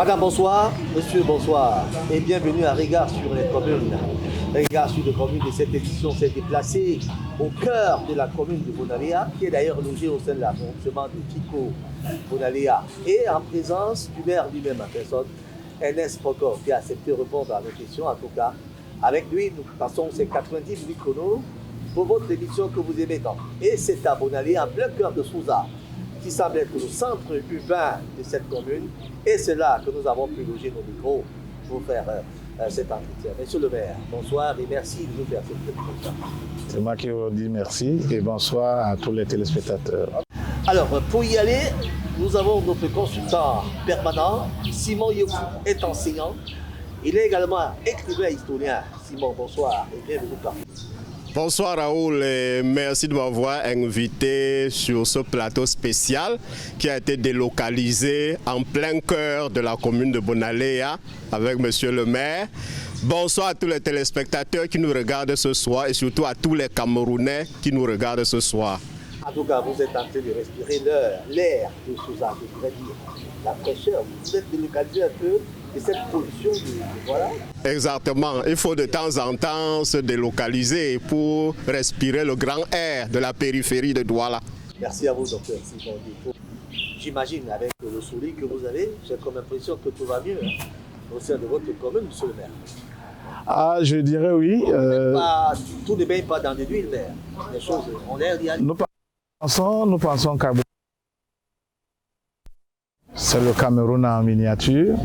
Madame, bonsoir. Monsieur, bonsoir. Et bienvenue à Regard sur les communes. Regard sur les communes de cette édition s'est déplacé au cœur de la commune de Bonaléa, qui est d'ailleurs logée au sein de l'arrondissement de Fico Bonaléa, et en présence du maire lui-même en personne, Ernest Pocor, qui a accepté de répondre à nos questions. En tout cas, avec lui, nous passons ces 90 minutes chrono pour votre émission que vous aimez tant. Et c'est à Bonaléa, en plein cœur de Souza, qui semble être le centre urbain de cette commune. Et c'est là que nous avons pu loger nos micros pour faire cet entretien. Monsieur le maire, bonsoir et merci de nous faire cette présentation. C'est moi qui vous dis merci et bonsoir à tous les téléspectateurs. Alors, pour y aller, nous avons notre consultant permanent, Simon Yefou, est enseignant. Il est également écrivain historien. Simon, bonsoir et bienvenue parmi nous. Bonsoir Raoul et merci de m'avoir invité sur ce plateau spécial qui a été délocalisé en plein cœur de la commune de Bonaléa avec monsieur le maire. Bonsoir à tous les téléspectateurs qui nous regardent ce soir et surtout à tous les Camerounais qui nous regardent ce soir. En tout cas, vous êtes en train de respirer l'air de Souza, je voudrais dire, la fraîcheur. Vous êtes délocalisé un peu de cette pollution voilà. Exactement. Il faut de temps en temps se délocaliser pour respirer le grand air de la périphérie de Douala. Merci à vous, docteur Simon Yefou. J'imagine, avec le sourire que vous avez, j'ai comme impression que tout va mieux au sein de votre commune, monsieur le maire. Ah, je dirais oui. Tout ne baigne pas dans des huiles, mais les choses ont l'air d'y aller. Nous pensons qu'à c'est le Cameroun en miniature.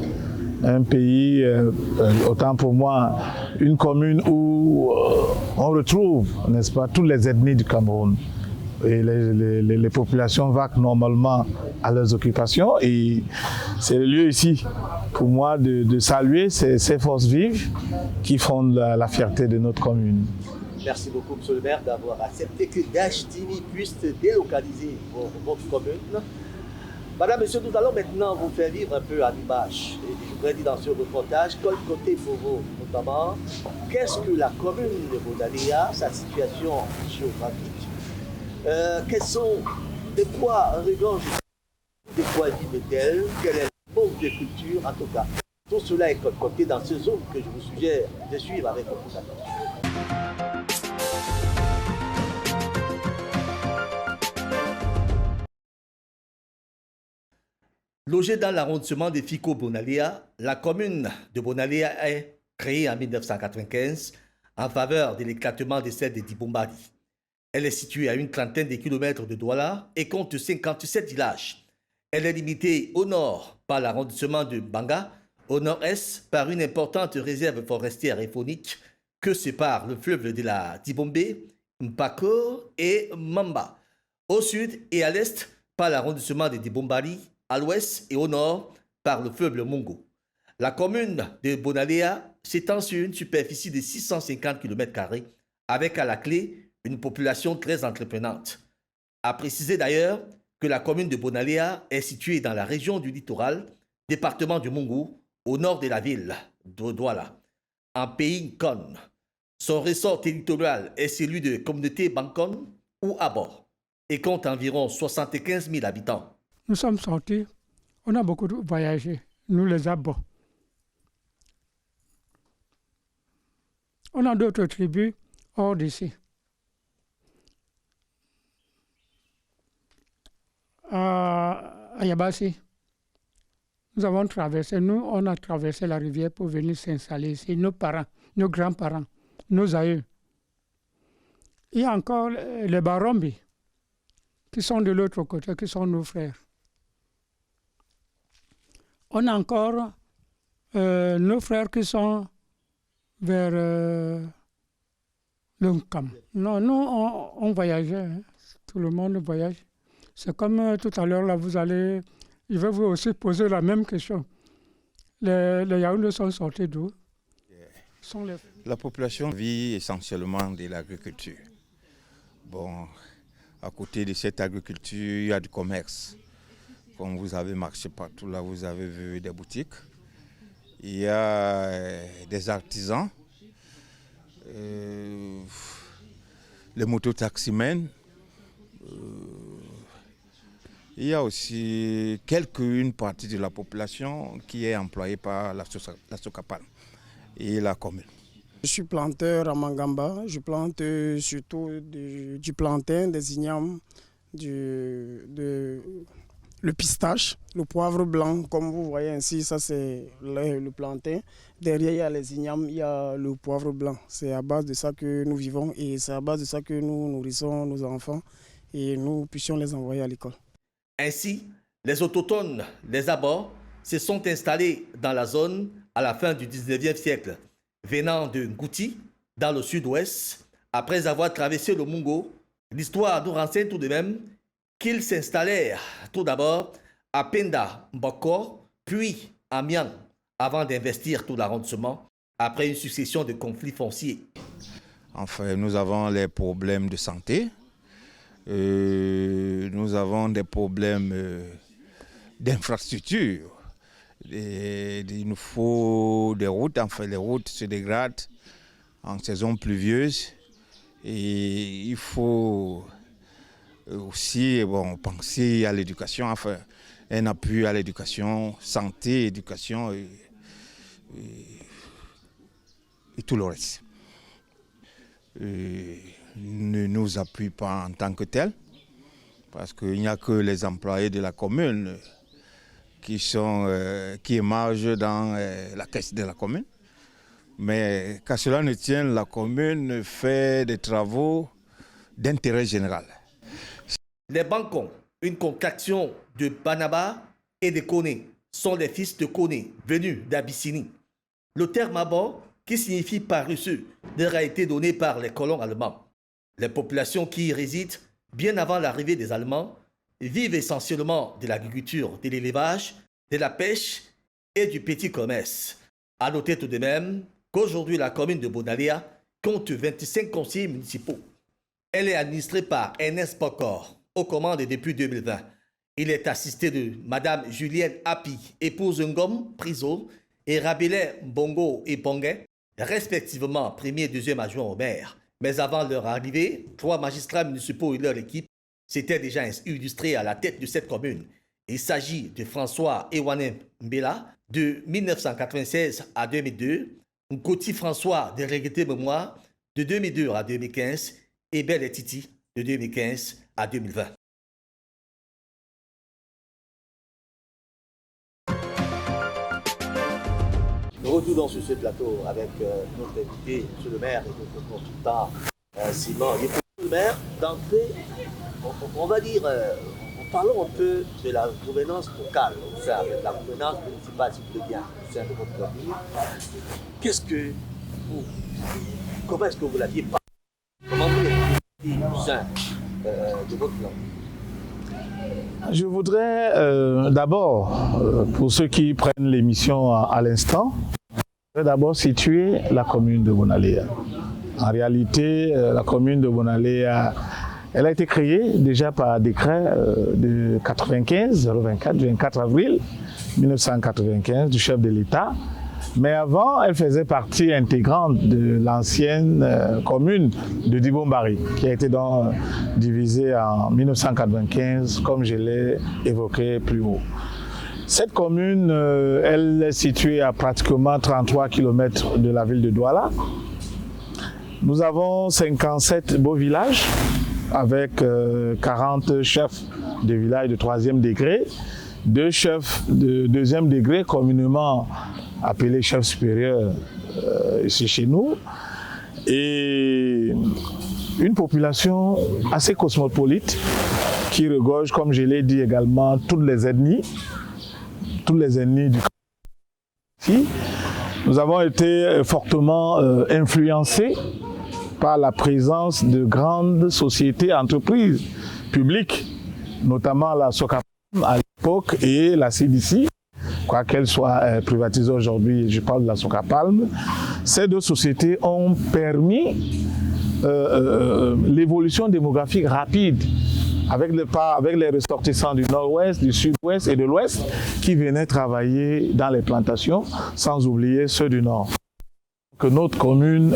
Un pays, autant pour moi, une commune où on retrouve, n'est-ce pas, toutes les ethnies du Cameroun. Et les populations vaquent normalement à leurs occupations et c'est le lieu ici, pour moi, de saluer ces forces vives qui font la fierté de notre commune. Merci beaucoup, monsieur le maire, d'avoir accepté que Dashtini puisse délocaliser votre commune. Madame, monsieur, nous allons maintenant vous faire vivre un peu à l'image. Je voudrais dire dans ce reportage, côté pour vous, notamment, qu'est-ce que la commune de Bonaléa, sa situation géographique, de quoi regorge, de quoi vit-elle, quel est le mode de culture, en tout cas. Tout cela est côté dans ce zone que je vous suggère de suivre avec beaucoup d'attention. Logée dans l'arrondissement de Fico Bonaléa, la commune de Bonaléa est créée en 1995 en faveur de l'éclatement des cèdres de Dibombari. Elle est située à une trentaine de kilomètres de Douala et compte 57 villages. Elle est limitée au nord par l'arrondissement de Banga, au nord-est par une importante réserve forestière et faunique que séparent le fleuve de la Dibombe, Mpako et Mamba. Au sud et à l'est par l'arrondissement de Dibombari, à l'ouest et au nord par le fleuve Mongo. La commune de Bonaléa s'étend sur une superficie de 650 km² avec à la clé une population très entreprenante. À préciser d'ailleurs que la commune de Bonaléa est située dans la région du littoral, département du Mongo, au nord de la ville de Douala, en pays Nkon. Son ressort territorial est celui de communauté Bankon ou Abor et compte environ 75 000 habitants. Nous sommes sortis, on a beaucoup voyagé, nous les Abos. On a d'autres tribus hors d'ici. À Yabassi, nous avons traversé, on a traversé la rivière pour venir s'installer ici, nos parents, nos grands-parents, nos aïeux. Il y a encore les Barombi, qui sont de l'autre côté, qui sont nos frères. On a encore nos frères qui sont vers le Nkam. Non, nous, on voyageait. Hein. Tout le monde voyage. C'est comme tout à l'heure, là, je vais vous aussi poser la même question. Les Yaoundés sont sortis d'où? La population vit essentiellement de l'agriculture. Bon, à côté de cette agriculture, il y a du commerce. Comme vous avez marché partout, là, vous avez vu des boutiques. Il y a des artisans, les mototaximens, Il y a aussi une partie de la population qui est employée par la Socapalm et la commune. Je suis planteur à Mangamba, je plante surtout du plantain, des ignames, le pistache, le poivre blanc, comme vous voyez ici, ça c'est le plantain. Derrière il y a les ignames, il y a le poivre blanc. C'est à base de ça que nous vivons et c'est à base de ça que nous nourrissons nos enfants et nous puissions les envoyer à l'école. Ainsi, les autochtones, les Abors, se sont installés dans la zone à la fin du 19e siècle, venant de Ngouti, dans le sud-ouest. Après avoir traversé le Mungo, l'histoire nous renseigne tout de même qu'ils s'installèrent tout d'abord à Penda Mbokor, puis à Mian, avant d'investir tout l'arrondissement après une succession de conflits fonciers. Enfin, nous avons les problèmes de santé, nous avons des problèmes d'infrastructure. Il nous faut des routes, enfin les routes se dégradent en saison pluvieuse et il faut aussi penser à l'éducation, enfin un appui à l'éducation, santé, éducation et tout le reste. Ne nous appuie pas en tant que tel, parce qu'il n'y a que les employés de la commune qui émargent dans la caisse de la commune. Mais qu'à cela ne tienne, la commune fait des travaux d'intérêt général. Les Bankons, une contraction de Banaba et de Kone, sont les fils de Kone venus d'Abyssinie. Le terme Abor, qui signifie paresseux, leur a été donné par les colons allemands. Les populations qui y résident, bien avant l'arrivée des Allemands, vivent essentiellement de l'agriculture, de l'élevage, de la pêche et du petit commerce. À noter tout de même qu'aujourd'hui la commune de Bonaléa compte 25 conseillers municipaux. Elle est administrée par Ernest Pokor, aux commandes depuis 2020. Il est assisté de Madame Julienne Api, épouse Ngom Priso, et Rabelais Bongo et Ponguet, respectivement premier et deuxième adjoint au maire. Mais avant leur arrivée, 3 magistrats municipaux et leur équipe s'étaient déjà illustrés à la tête de cette commune. Il s'agit de François Ewanem Mbela, de 1996 à 2002, Nkoti François de Regretté Mémoire, de 2002 à 2015, et Belle Titi, de 2015 à 2020. Nous retournons sur ce plateau avec notre invité, M. le maire, et notre consultant Simon. Et le maire, d'entrée, on va dire, parlons un peu de la gouvernance locale, de la gouvernance municipale, si vous voulez bien, au sein de votre commune. Comment est-ce que vous l'aviez pas? Comment vous l'avez dit au sein de votre commune? Je voudrais d'abord, pour ceux qui prennent l'émission à l'instant, d'abord situer la commune de Bonaléa. En réalité, la commune de Bonaléa, elle a été créée déjà par décret de 24 avril 1995 du chef de l'État. Mais avant, elle faisait partie intégrante de l'ancienne commune de Dibombari, qui a été donc divisée en 1995, comme je l'ai évoqué plus haut. Cette commune, elle est située à pratiquement 33 km de la ville de Douala. Nous avons 57 beaux villages, avec 40 chefs de village de 3e degré, 2 chefs de 2e degré communément appelés chefs supérieurs ici chez nous, et une population assez cosmopolite qui regorge, comme je l'ai dit également, toutes les ethnies du pays. Nous avons été fortement influencés par la présence de grandes sociétés, entreprises publiques, notamment la Socapalm à l'époque et la CDC, quoi qu'elle soit privatisée aujourd'hui, je parle de la Socapalm. Ces 2 sociétés ont permis l'évolution démographique rapide avec les ressortissants du nord-ouest, du sud-ouest et de l'ouest qui venaient travailler dans les plantations, sans oublier ceux du nord. Que notre commune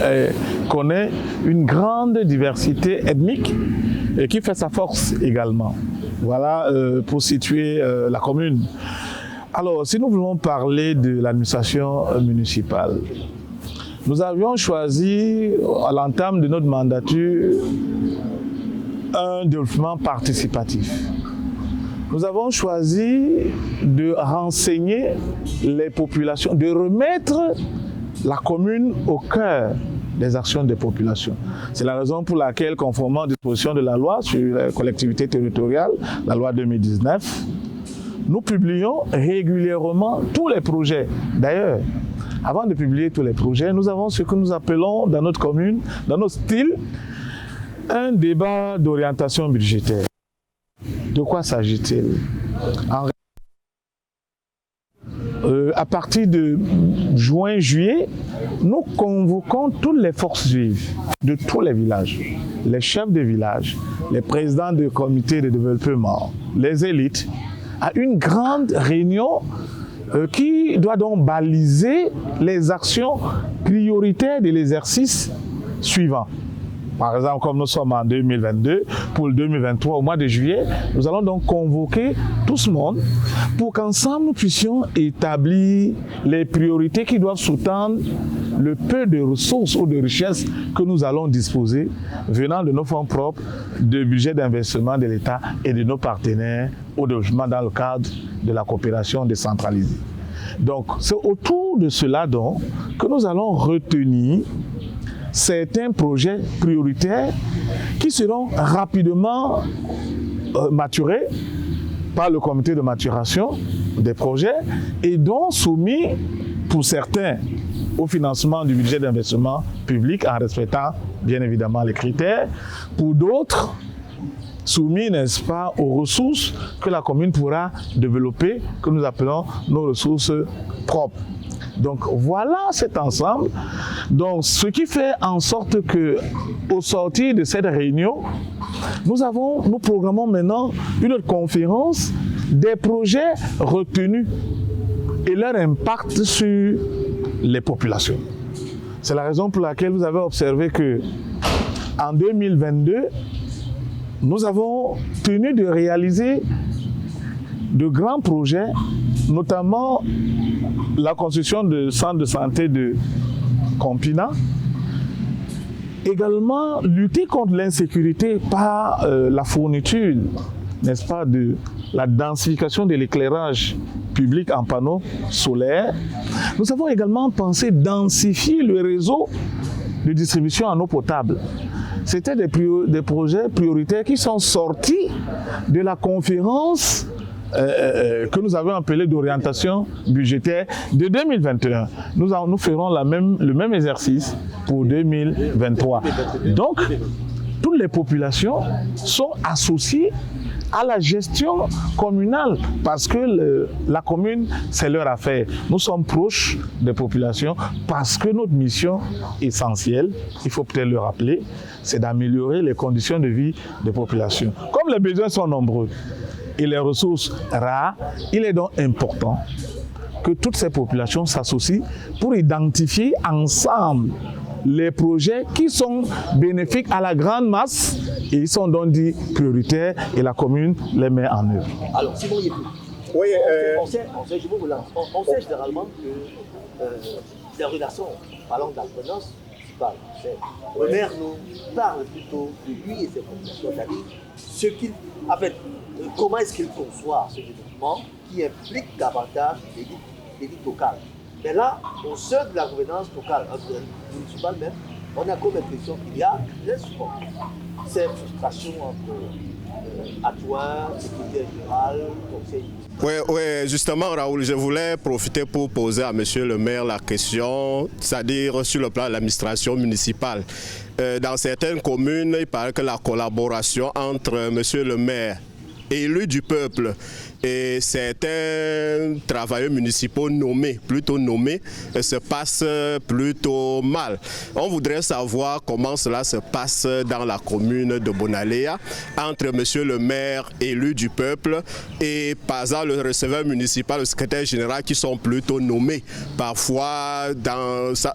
connaît une grande diversité ethnique et qui fait sa force également. Voilà pour situer la commune. Alors, si nous voulons parler de l'administration municipale, nous avions choisi à l'entame de notre mandature un développement participatif. Nous avons choisi de renseigner les populations, de remettre la commune au cœur des actions des populations. C'est la raison pour laquelle, conformément aux dispositions de la loi sur les collectivités territoriales, la loi 2019, nous publions régulièrement tous les projets. D'ailleurs, avant de publier tous les projets, nous avons ce que nous appelons dans notre commune, dans notre style, un débat d'orientation budgétaire. De quoi s'agit-il? À partir de juin-juillet, nous convoquons toutes les forces vives de tous les villages, les chefs de village, les présidents de comités de développement, les élites, à une grande réunion qui doit donc baliser les actions prioritaires de l'exercice suivant. Par exemple, comme nous sommes en 2022, pour le 2023, au mois de juillet, nous allons donc convoquer tout ce monde pour qu'ensemble nous puissions établir les priorités qui doivent sous-tendre le peu de ressources ou de richesses que nous allons disposer venant de nos fonds propres, de budget d'investissement de l'État et de nos partenaires au développement dans le cadre de la coopération décentralisée. Donc, c'est autour de cela donc que nous allons retenir certains projets prioritaires qui seront rapidement maturés par le comité de maturation des projets et donc soumis pour certains au financement du budget d'investissement public en respectant bien évidemment les critères, pour d'autres soumis, n'est-ce pas, aux ressources que la commune pourra développer, que nous appelons nos ressources propres. Donc voilà cet ensemble. Donc ce qui fait en sorte que, au sortir de cette réunion, nous programmons maintenant une autre conférence des projets retenus et leur impact sur les populations. C'est la raison pour laquelle vous avez observé que en 2022, nous avons tenu de réaliser de grands projets, notamment la construction de centre de santé de Kompina, également lutter contre l'insécurité par la fourniture, n'est-ce pas, de la densification de l'éclairage public en panneaux solaires. Nous avons également pensé densifier le réseau de distribution en eau potable. C'était des projets prioritaires qui sont sortis de la conférence que nous avons appelée d'orientation budgétaire de 2021. Nous ferons le même exercice pour 2023. Donc, toutes les populations sont associées à la gestion communale parce que la commune, c'est leur affaire. Nous sommes proches des populations parce que notre mission essentielle, il faut peut-être le rappeler, c'est d'améliorer les conditions de vie des populations. Comme les besoins sont nombreux et les ressources rares, il est donc important que toutes ces populations s'associent pour identifier ensemble les projets qui sont bénéfiques à la grande masse et ils sont donc dits prioritaires et la commune les met en œuvre. Alors, Simon Yepou, Oui, on sait généralement que les relations, parlons d'alternance municipale, le maire nous parle plutôt de lui et ses populations, c'est-à-dire comment est-ce qu'il conçoit ce développement qui implique davantage l'élite locale. Mais là, au sein de la gouvernance locale, municipale même, on a comme l'impression qu'il y a très souvent cette frustration entre adjoints, secrétaire général, conseil. Oui, justement, Raoul, je voulais profiter pour poser à monsieur le maire la question, c'est-à-dire sur le plan de l'administration municipale. Dans certaines communes, il paraît que la collaboration entre monsieur le maire, élu du peuple, et certains travailleurs municipaux plutôt nommés, se passe plutôt mal. On voudrait savoir comment cela se passe dans la commune de Bonalea entre monsieur le maire élu du peuple et par exemple le receveur municipal, le secrétaire général qui sont plutôt nommés parfois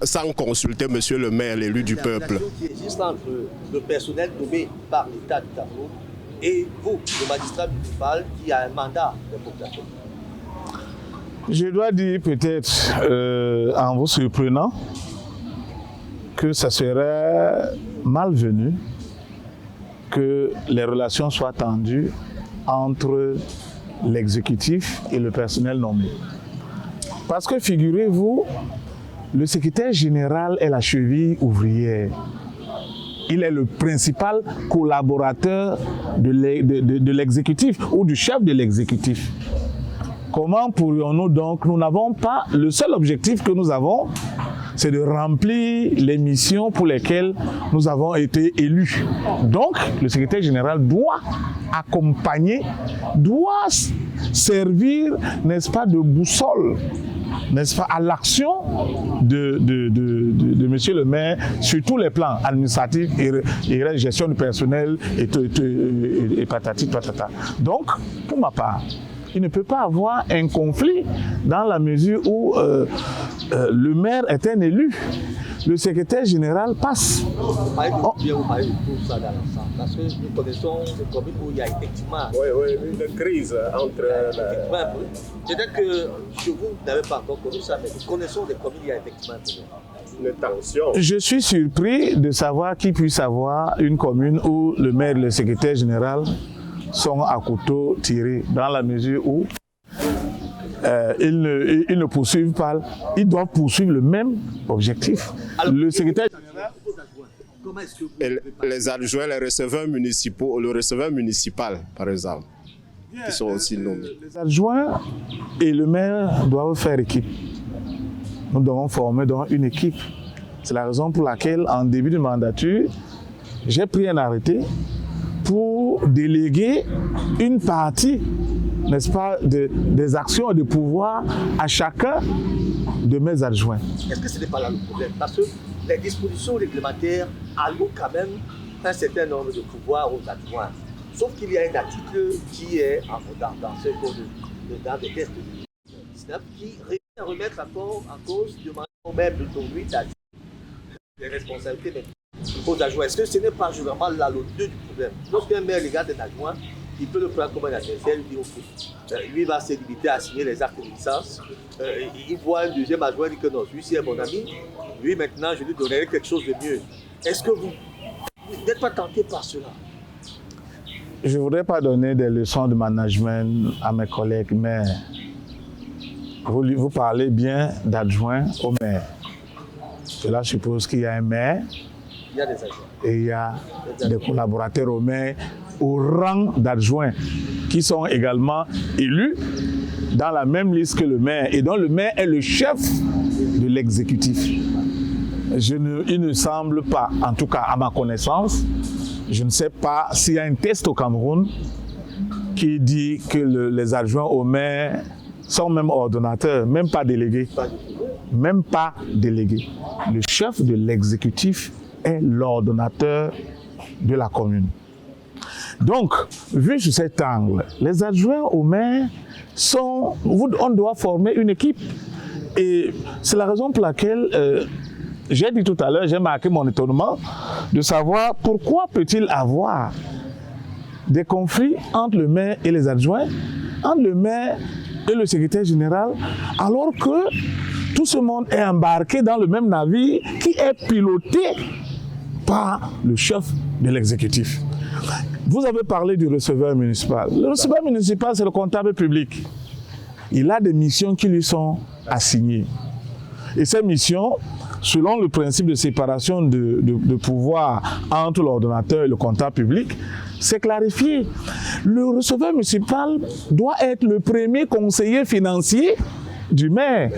sans consulter monsieur le maire, l'élu du peuple. La relation qui existe entre le personnel nommé par l'État du Cameroun et vous, le magistrat municipal, qui a un mandat de population? Je dois dire peut-être en vous surprenant que ça serait malvenu que les relations soient tendues entre l'exécutif et le personnel nommé. Parce que figurez-vous, le secrétaire général est la cheville ouvrière. Il est le principal collaborateur de l'exécutif ou du chef de l'exécutif. Comment pourrions-nous donc, nous n'avons pas, le seul objectif que nous avons, c'est de remplir les missions pour lesquelles nous avons été élus. Donc, le secrétaire général doit accompagner, doit servir, n'est-ce pas, de boussole, n'est-ce pas, à l'action de monsieur le maire sur tous les plans administratifs et gestion du personnel et patati patata. Donc, pour ma part, il ne peut pas avoir un conflit dans la mesure où le maire est un élu. Le secrétaire général passe. Vous parlez de tout ça dans l'ensemble, parce que nous connaissons des communes où il y a effectivement une crise entre... peut-être que chez vous, vous n'avez pas encore connu ça, mais nous connaissons des communes où il y a effectivement une tension. Je suis surpris de savoir qu'il puisse avoir une commune où le maire et le secrétaire général sont à couteau tiré, dans la mesure où ils ne poursuivent pas, ils doivent poursuivre le même objectif. Alors, le secrétaire général... Comment est-ce que les adjoints, les receveurs municipaux, le receveur municipal, par exemple, qui sont aussi nommés. Les adjoints et le maire doivent faire équipe. Nous devons former donc une équipe. C'est la raison pour laquelle, en début de mandature, j'ai pris un arrêté pour déléguer une partie, n'est-ce pas, des actions et de pouvoir à chacun de mes adjoints. Est-ce que ce n'est pas là le problème? Parce que les dispositions réglementaires allouent quand même un certain nombre de pouvoirs aux adjoints. Sauf qu'il y a un article qui est dans ce code, dans des tests de 2019, qui réussit à remettre en cause de même d'aujourd'hui les responsabilités aux adjoints. Est-ce que ce n'est pas vraiment là le nœud du problème? Lorsqu'un maire regarde un adjoint, il peut le prendre comme un adversaire, il dit ok, lui va se limiter à signer les actes de licence. Il voit un deuxième adjoint, il dit que non, lui-ci est mon ami, lui maintenant je lui donnerai quelque chose de mieux. Est-ce que vous n'êtes pas tenté par cela? Je ne voudrais pas donner des leçons de management à mes collègues, mais vous parlez bien d'adjoint au maire. Cela suppose qu'il y a un maire. Il y a des adjoints. Et il y a des collaborateurs au maire au rang d'adjoints qui sont également élus dans la même liste que le maire et dont le maire est le chef de l'exécutif. Il ne semble pas, en tout cas à ma connaissance, je ne sais pas s'il y a un test au Cameroun qui dit que les adjoints au maire sont même ordonnateurs, même pas délégués. Même pas délégués. Le chef de l'exécutif est l'ordonnateur de la commune. Donc, vu sous cet angle, les adjoints au maire on doit former une équipe. Et c'est la raison pour laquelle j'ai dit tout à l'heure, j'ai marqué mon étonnement de savoir pourquoi peut-il avoir des conflits entre le maire et les adjoints, entre le maire et le secrétaire général, alors que tout ce monde est embarqué dans le même navire qui est piloté par le chef de l'exécutif. Vous avez parlé du receveur municipal. Le receveur municipal, c'est le comptable public. Il a des missions qui lui sont assignées. Et ces missions, selon le principe de séparation de pouvoir entre l'ordonnateur et le comptable public, c'est clarifié. Le receveur municipal doit être le premier conseiller financier du maire.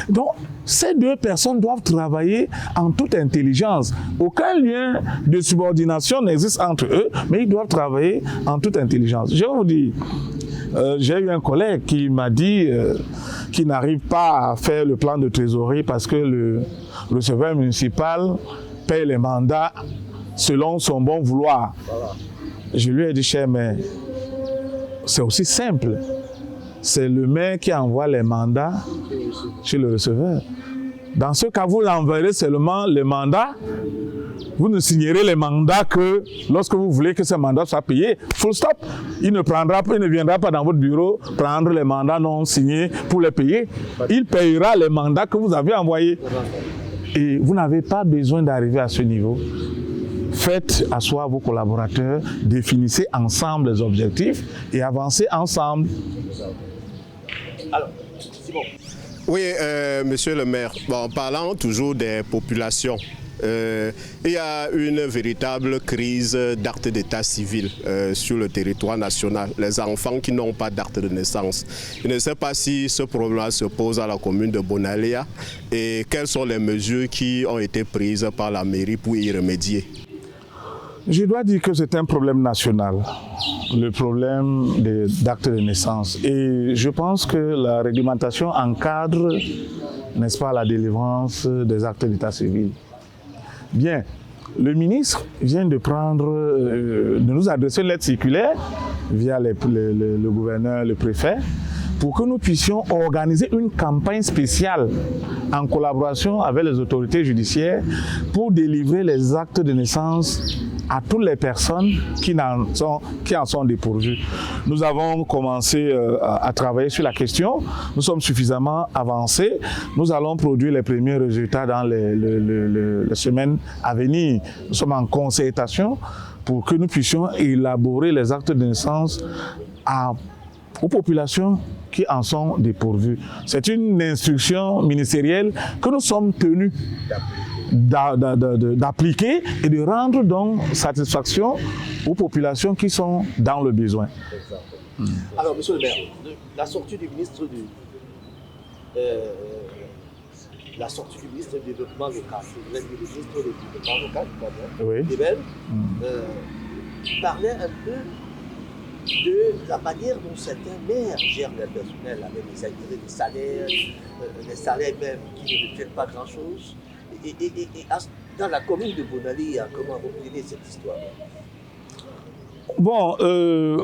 Donc, ces deux personnes doivent travailler en toute intelligence. Aucun lien de subordination n'existe entre eux, mais ils doivent travailler en toute intelligence. Je vais vous dire, j'ai eu un collègue qui m'a dit qu'il n'arrive pas à faire le plan de trésorerie parce que le receveur municipal paye les mandats selon son bon vouloir. Je lui ai dit, cher maire, c'est aussi simple. C'est le maire qui envoie les mandats chez le receveur. Dans ce cas, vous enverrez seulement les mandats. Vous ne signerez les mandats que lorsque vous voulez que ces mandats soient payés. Full stop. Il ne viendra pas dans votre bureau prendre les mandats non signés pour les payer. Il payera les mandats que vous avez envoyés. Et vous n'avez pas besoin d'arriver à ce niveau. Faites asseoir vos collaborateurs, définissez ensemble les objectifs et avancez ensemble. Alors, c'est bon. Oui, monsieur le maire, bon, parlant toujours des populations, il y a une véritable crise d'actes d'état civil sur le territoire national. Les enfants qui n'ont pas d'acte de naissance. Je ne sais pas si ce problème se pose à la commune de Bonaléa et quelles sont les mesures qui ont été prises par la mairie pour y remédier. Je dois dire que c'est un problème national, le problème d'actes de naissance. Et je pense que la réglementation encadre, n'est-ce pas, la délivrance des actes d'état civil. Bien, le ministre vient de nous adresser une lettre circulaire via le gouverneur, le préfet, pour que nous puissions organiser une campagne spéciale en collaboration avec les autorités judiciaires pour délivrer les actes de naissance à toutes les personnes qui en sont dépourvues. Nous avons commencé à travailler sur la question. Nous sommes suffisamment avancés. Nous allons produire les premiers résultats dans les semaines à venir. Nous sommes en concertation pour que nous puissions élaborer les actes de naissance aux populations qui en sont dépourvues. C'est une instruction ministérielle que nous sommes tenus d'appliquer et de rendre donc satisfaction aux populations qui sont dans le besoin. Alors, monsieur le maire, la sortie du ministre du développement local, le ministre du développement local, parlait un peu de la manière dont certains maires gèrent leur personnel avec les salaires même qui ne tiennent pas grand-chose. Et dans la commune de Bonaléa, comment vous prenez cette histoire? Bon,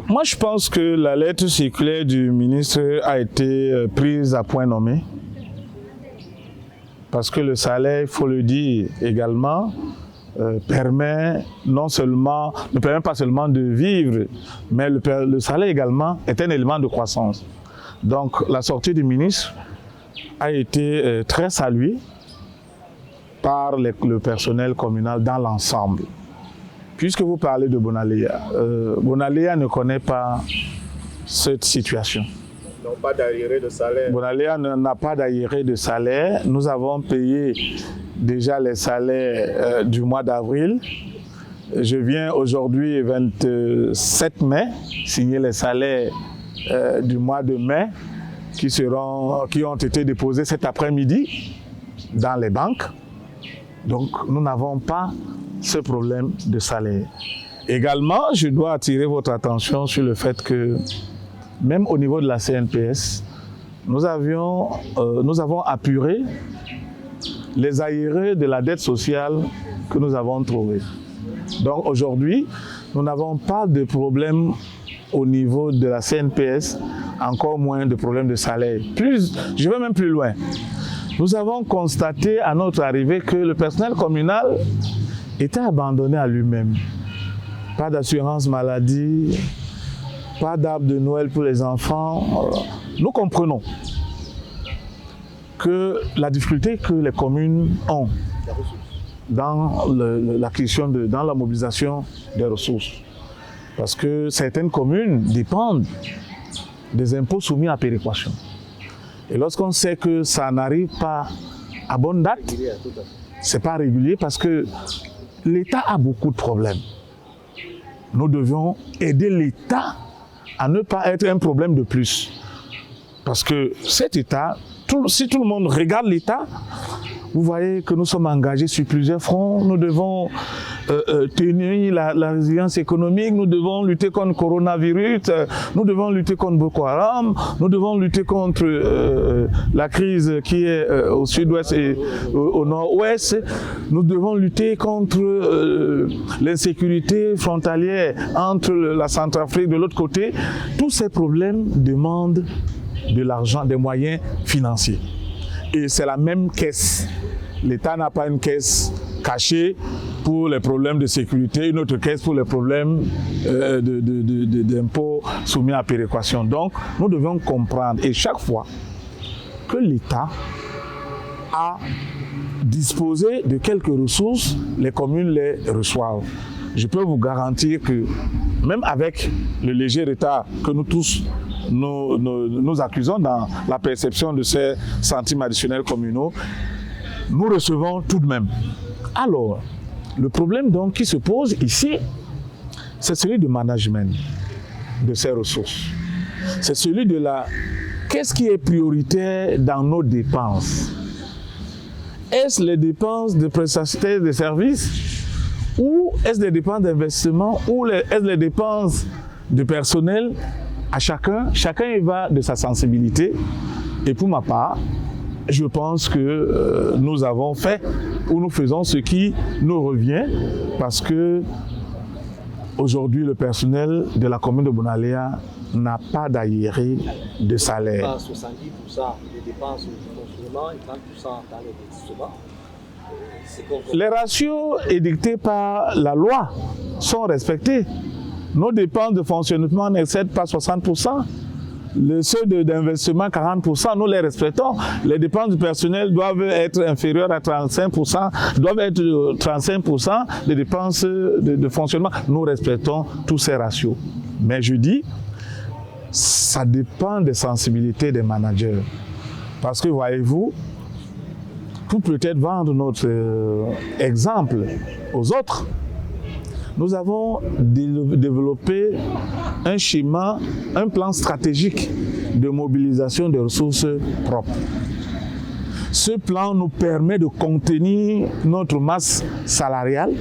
moi je pense que la lettre circulaire du ministre a été prise à point nommé. Parce que le salaire, il faut le dire également, ne permet pas seulement de vivre, mais le salaire également est un élément de croissance. Donc la sortie du ministre a été très saluée par le personnel communal dans l'ensemble. Puisque vous parlez de Bonaléa, Bonaléa ne connaît pas cette situation. Ils n'ont pas d'arriéré de salaire. Bonaléa n'a pas d'arriéré de salaire. Nous avons payé déjà les salaires du mois d'avril. Je viens aujourd'hui, 27 mai, signer les salaires du mois de mai qui ont été déposés cet après-midi dans les banques. Donc, nous n'avons pas ce problème de salaire. Également, je dois attirer votre attention sur le fait que, même au niveau de la CNPS, nous avons apuré les arriérés de la dette sociale que nous avons trouvés. Donc, aujourd'hui, nous n'avons pas de problème au niveau de la CNPS, encore moins de problème de salaire. Je vais même plus loin. Nous avons constaté à notre arrivée que le personnel communal était abandonné à lui-même. Pas d'assurance maladie, pas d'arbre de Noël pour les enfants. Nous comprenons que la difficulté que les communes ont dans dans la mobilisation des ressources. Parce que certaines communes dépendent des impôts soumis à péréquation. Et lorsqu'on sait que ça n'arrive pas à bonne date, ce n'est pas régulier parce que l'État a beaucoup de problèmes. Nous devions aider l'État à ne pas être un problème de plus. Parce que cet État, si tout le monde regarde l'État, vous voyez que nous sommes engagés sur plusieurs fronts. Nous devons tenir la résilience économique, nous devons lutter contre le coronavirus, nous devons lutter contre Boko Haram, nous devons lutter contre la crise qui est au sud-ouest et au nord-ouest, nous devons lutter contre l'insécurité frontalière entre la Centrafrique de l'autre côté. Tous ces problèmes demandent de l'argent, des moyens financiers. et c'est la même caisse. L'État n'a pas une caisse cachée pour les problèmes de sécurité, une autre caisse pour les problèmes d'impôts soumis à péréquation. Donc, nous devons comprendre, et chaque fois que l'État a disposé de quelques ressources, les communes les reçoivent. Je peux vous garantir que même avec le léger retard que nous tous nous accusons dans la perception de ces centimes additionnels communaux, nous recevons tout de même. Alors, le problème donc qui se pose ici, c'est celui du management de ces ressources. C'est celui de qu'est-ce qui est prioritaire dans nos dépenses? Est-ce les dépenses de prestataires de services ou est-ce les dépenses d'investissement ou est-ce les dépenses de personnel? À chacun y va de sa sensibilité. Et pour ma part, je pense que nous avons fait ou nous faisons ce qui nous revient parce que aujourd'hui le personnel de la commune de Bonaléa n'a pas d'arriéré de salaire. 70% des dépenses de fonctionnement et 30% dans l'investissement. Les ratios édictés par la loi sont respectés. Nos dépenses de fonctionnement n'excèdent pas 60%. Ceux d'investissement, 40%, nous les respectons. Les dépenses du personnel doivent être inférieures à 35%, doivent être 35% des dépenses de fonctionnement. Nous respectons tous ces ratios. Mais je dis, ça dépend des sensibilités des managers. Parce que, voyez-vous, pour peut-être vendre notre exemple aux autres, nous avons développé un schéma, un plan stratégique de mobilisation des ressources propres. Ce plan nous permet de contenir notre masse salariale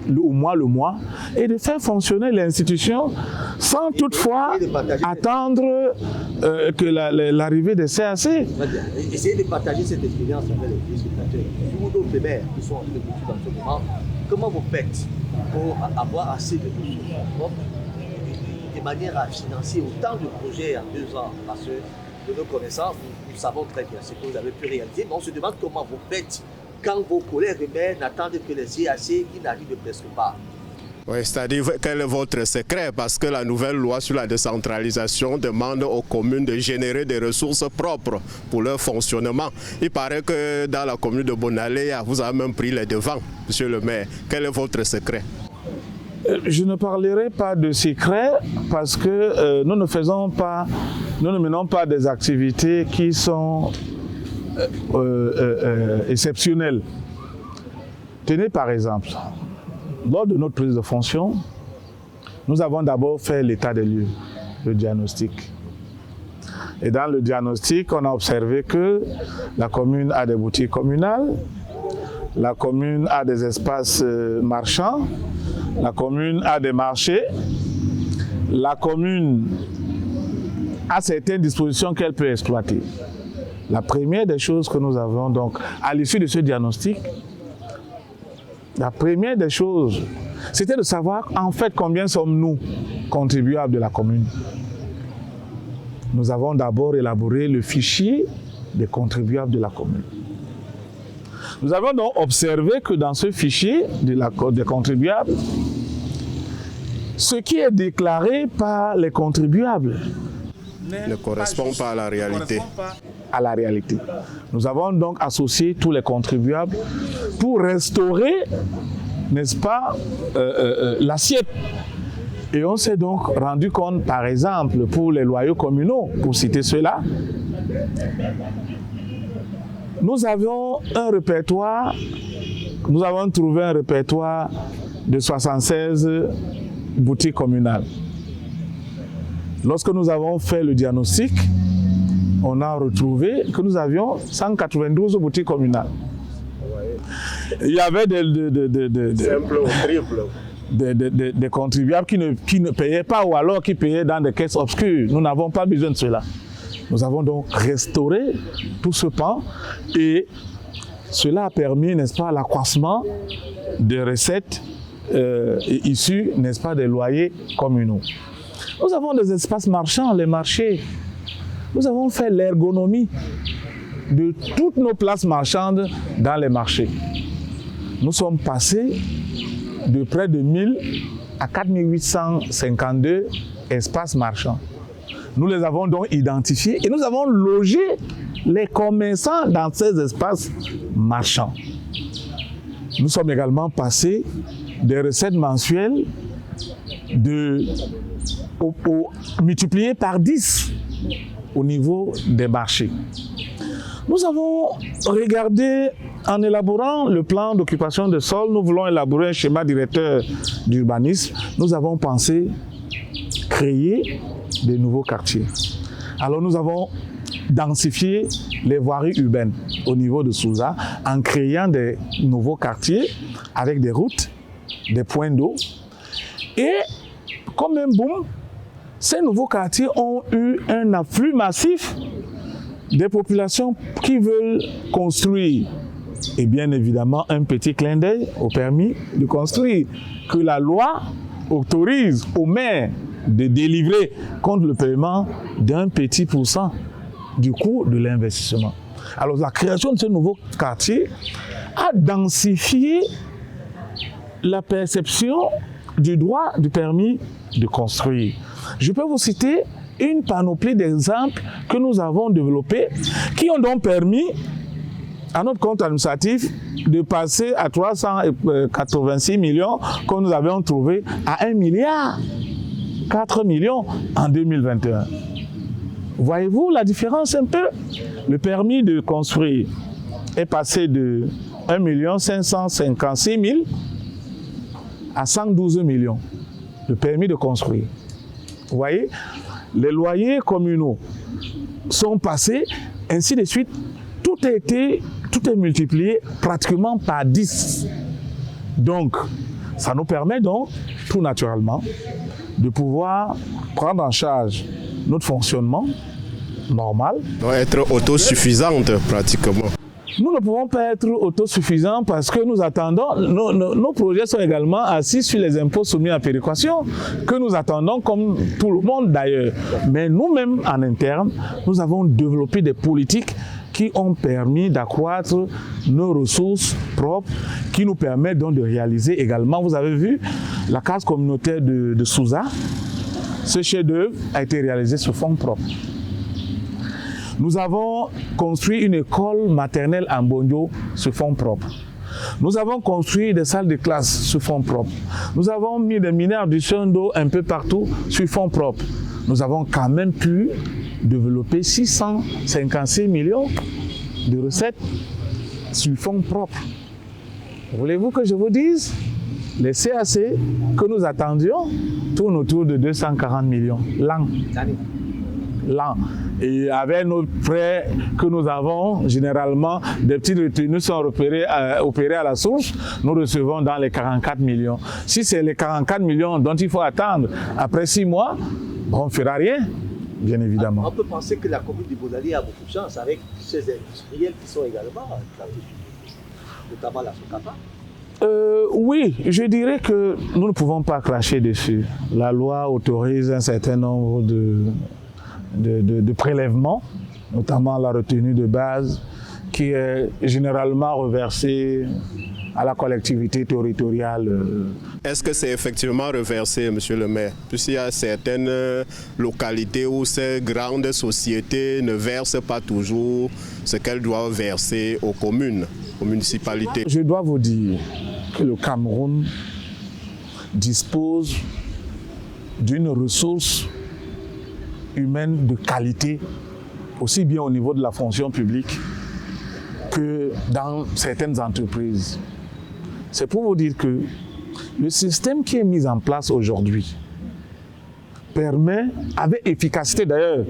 au mois et de faire fonctionner l'institution sans toutefois attendre que l'arrivée des CAC. Essayez de partager cette expérience avec les spectateurs. Vous, d'autres maires qui sont en train de vivre dans ce moment, comment vous faites pour avoir assez de ressources propres de manière à financer autant de projets en 2 ans? Parce que de nos connaissances, nous savons très bien ce que vous avez pu réaliser, mais on se demande comment vous faites quand vos collègues maires n'attendent que les CAC qui n'arrivent presque pas. Oui, c'est-à-dire quel est votre secret? Parce que la nouvelle loi sur la décentralisation demande aux communes de générer des ressources propres pour leur fonctionnement. Il paraît que dans la commune de Bonaléa, vous avez même pris les devants, monsieur le maire. Quel est votre secret? Je ne parlerai pas de secret parce que nous ne menons pas des activités qui sont exceptionnelles. Tenez par exemple, lors de notre prise de fonction, nous avons d'abord fait l'état des lieux, le diagnostic. Et dans le diagnostic, on a observé que la commune a des boutiques communales, la commune a des espaces marchands, la commune a des marchés, la commune a certaines dispositions qu'elle peut exploiter. La première des choses que nous avons donc, à l'issue de ce diagnostic, la première des choses, c'était de savoir en fait combien sommes-nous contribuables de la commune. Nous avons d'abord élaboré le fichier des contribuables de la commune. Nous avons donc observé que dans ce fichier des contribuables, ce qui est déclaré par les contribuables ne correspond pas à la réalité. Nous avons donc associé tous les contribuables pour restaurer, n'est-ce pas, l'assiette. Et on s'est donc rendu compte, par exemple, pour les loyaux communaux, pour citer ceux-là, nous avons trouvé un répertoire de 76 boutiques communales. Lorsque nous avons fait le diagnostic, on a retrouvé que nous avions 192 boutiques communales. Il y avait des contribuables qui ne payaient pas ou alors qui payaient dans des caisses obscures. Nous n'avons pas besoin de cela. Nous avons donc restauré tout ce pan et cela a permis, n'est-ce pas, l'accroissement des recettes issues, n'est-ce pas, des loyers communaux. Nous avons des espaces marchands, les marchés. Nous avons fait l'ergonomie de toutes nos places marchandes dans les marchés. Nous sommes passés de près de 1000 à 4852 espaces marchands. Nous les avons donc identifiés et nous avons logé les commerçants dans ces espaces marchands. Nous sommes également passés des recettes mensuelles multipliées par 10 au niveau des marchés. Nous avons regardé, en élaborant le plan d'occupation de sol, nous voulons élaborer un schéma directeur d'urbanisme. Nous avons pensé créer des nouveaux quartiers. Alors nous avons densifié les voiries urbaines au niveau de Souza en créant des nouveaux quartiers avec des routes, des points d'eau. Et comme un boom, ces nouveaux quartiers ont eu un afflux massif des populations qui veulent construire. Et bien évidemment, un petit clin d'œil au permis de construire que la loi autorise aux maires de délivrer contre le paiement d'un petit pourcent du coût de l'investissement. Alors la création de ce nouveau quartier a densifié la perception du droit du permis de construire. Je peux vous citer une panoplie d'exemples que nous avons développés qui ont donc permis à notre compte administratif de passer à 386 millions que nous avions trouvé à 1 milliard 4 millions en 2021. Voyez-vous la différence un peu? Le permis de construire est passé de 1 556 000 à 112 millions. Le permis de construire. Vous voyez? Les loyers communaux sont passés, ainsi de suite. Tout est multiplié pratiquement par 10. Donc, ça nous permet donc, tout naturellement, de pouvoir prendre en charge notre fonctionnement normal. Doit être autosuffisante pratiquement. Nous ne pouvons pas être autosuffisants parce que nous attendons, nos projets sont également assis sur les impôts soumis à péréquation que nous attendons comme tout le monde d'ailleurs. Mais nous-mêmes en interne, nous avons développé des politiques qui ont permis d'accroître nos ressources propres, qui nous permettent donc de réaliser également, vous avez vu, la case communautaire de Souza. Ce chef-d'œuvre a été réalisé sur fonds propres. Nous avons construit une école maternelle en Bondio sur fonds propres. Nous avons construit des salles de classe sur fonds propres. Nous avons mis des mineurs d'adduction d'eau un peu partout sur fonds propres. Nous avons quand même pu développer 656 millions de recettes sur fonds propres. Voulez-vous que je vous dise? Les CAC que nous attendions tournent autour de 240 millions l'an. Et avec nos prêts que nous avons, généralement, des petites retenues sont opérées à la source, nous recevons dans les 44 millions. Si c'est les 44 millions dont il faut attendre après 6 mois, on ne fera rien, bien évidemment. On peut penser que la commune de Bonalé a beaucoup de chance avec ces industriels qui sont également notamment la Socapa. Oui, je dirais que nous ne pouvons pas cracher dessus. La loi autorise un certain nombre de prélèvements, notamment la retenue de base, qui est généralement reversée à la collectivité territoriale. Est-ce que c'est effectivement reversé, monsieur le maire? Puisqu'il y a certaines localités où ces grandes sociétés ne versent pas toujours ce qu'elles doivent verser aux communes, aux municipalités. Je dois vous dire que le Cameroun dispose d'une ressource humaine de qualité, aussi bien au niveau de la fonction publique que dans certaines entreprises. C'est pour vous dire que le système qui est mis en place aujourd'hui permet, avec efficacité d'ailleurs,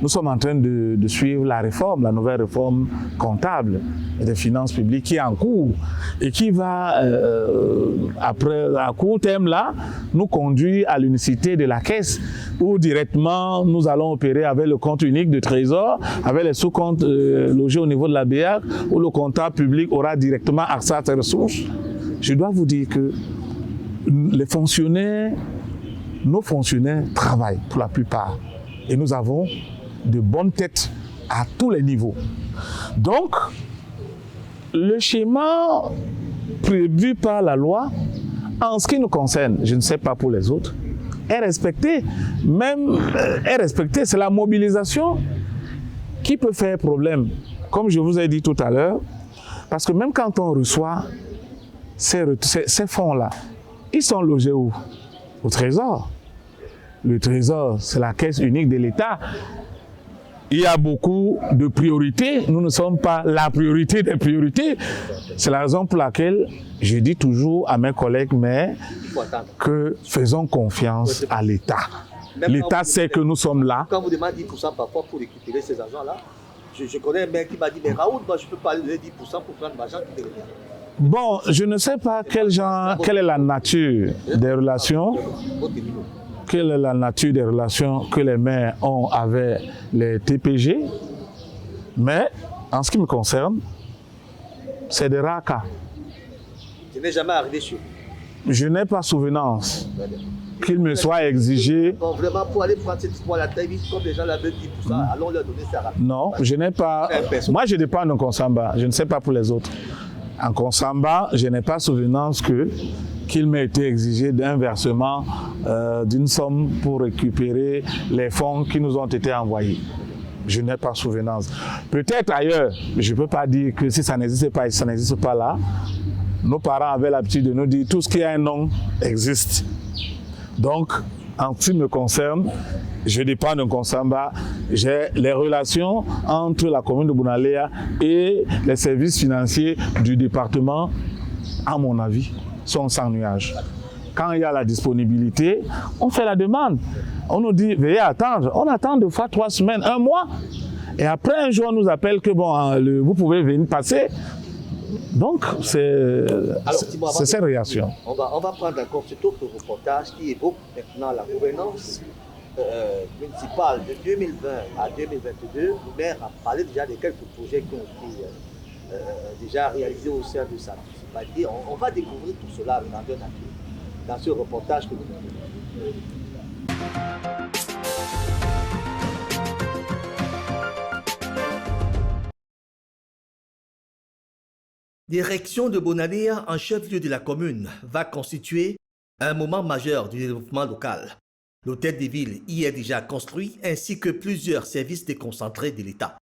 nous sommes en train de suivre la réforme, la nouvelle réforme comptable des finances publiques qui est en cours et qui va, à court terme là, nous conduire à l'unicité de la caisse où directement nous allons opérer avec le compte unique de trésor, avec les sous-comptes logés au niveau de la BEAC, où le comptable public aura directement accès à ces ressources. Je dois vous dire que les fonctionnaires, nos fonctionnaires travaillent pour la plupart et nous avons de bonnes têtes à tous les niveaux. Donc, le schéma prévu par la loi, en ce qui nous concerne, je ne sais pas pour les autres, est respecté. C'est la mobilisation qui peut faire problème. Comme je vous ai dit tout à l'heure, parce que même quand on reçoit ces fonds-là, ils sont logés où? Au Trésor. Le Trésor, c'est la caisse unique de l'État. Il y a beaucoup de priorités. Nous ne sommes pas la priorité des priorités. C'est la raison pour laquelle je dis toujours à mes collègues maires que faisons confiance à l'État. L'État sait que nous sommes là. Quand vous demandez 10% parfois pour récupérer ces argents-là, je connais un maire qui m'a dit, mais Raoul, moi je ne peux pas donner 10% pour prendre l'argent qui te revient. Bon, je ne sais pas quelle est la nature des relations. Quelle est la nature des relations que les maires ont avec les TPG, mais en ce qui me concerne, c'est des rares cas. Ce n'est jamais arrivé chez vous. Je n'ai pas souvenance qu'il me soit exigé. Bon, vraiment, pour aller prendre cette histoire-là très vite, comme les gens l'avaient dit, tout ça, allons leur donner ça rapidement. Non, je n'ai pas. Moi, je dépends d'un Consamba, je ne sais pas pour les autres. En Consamba, je n'ai pas souvenance qu'il m'ait été exigé d'un versement d'une somme pour récupérer les fonds qui nous ont été envoyés. Je n'ai pas souvenance. Peut-être ailleurs, je ne peux pas dire que si ça n'existe pas et si ça n'existe pas là, nos parents avaient l'habitude de nous dire tout ce qui a un nom existe. Donc, en ce qui me concerne, je dépends d'un Consamba. J'ai les relations entre la commune de Bounalea et les services financiers du département, à mon avis, sont sans nuage. Quand il y a la disponibilité, on fait la demande. On nous dit, veuillez attendre. On attend de fois 3 semaines, 1 mois. Et après, un jour, on nous appelle que bon, vous pouvez venir passer. Donc, c'est cette réaction. On va prendre encore cet autre reportage qui évoque maintenant la gouvernance municipale de 2020 à 2022. Le maire a parlé déjà de quelques projets qui ont été déjà réalisés au sein de sa municipalité. On va découvrir tout cela dans ce reportage que nous avons. L'érection de Bounalea en chef-lieu de la commune va constituer un moment majeur du développement local. L'hôtel de ville y est déjà construit ainsi que plusieurs services déconcentrés de l'État.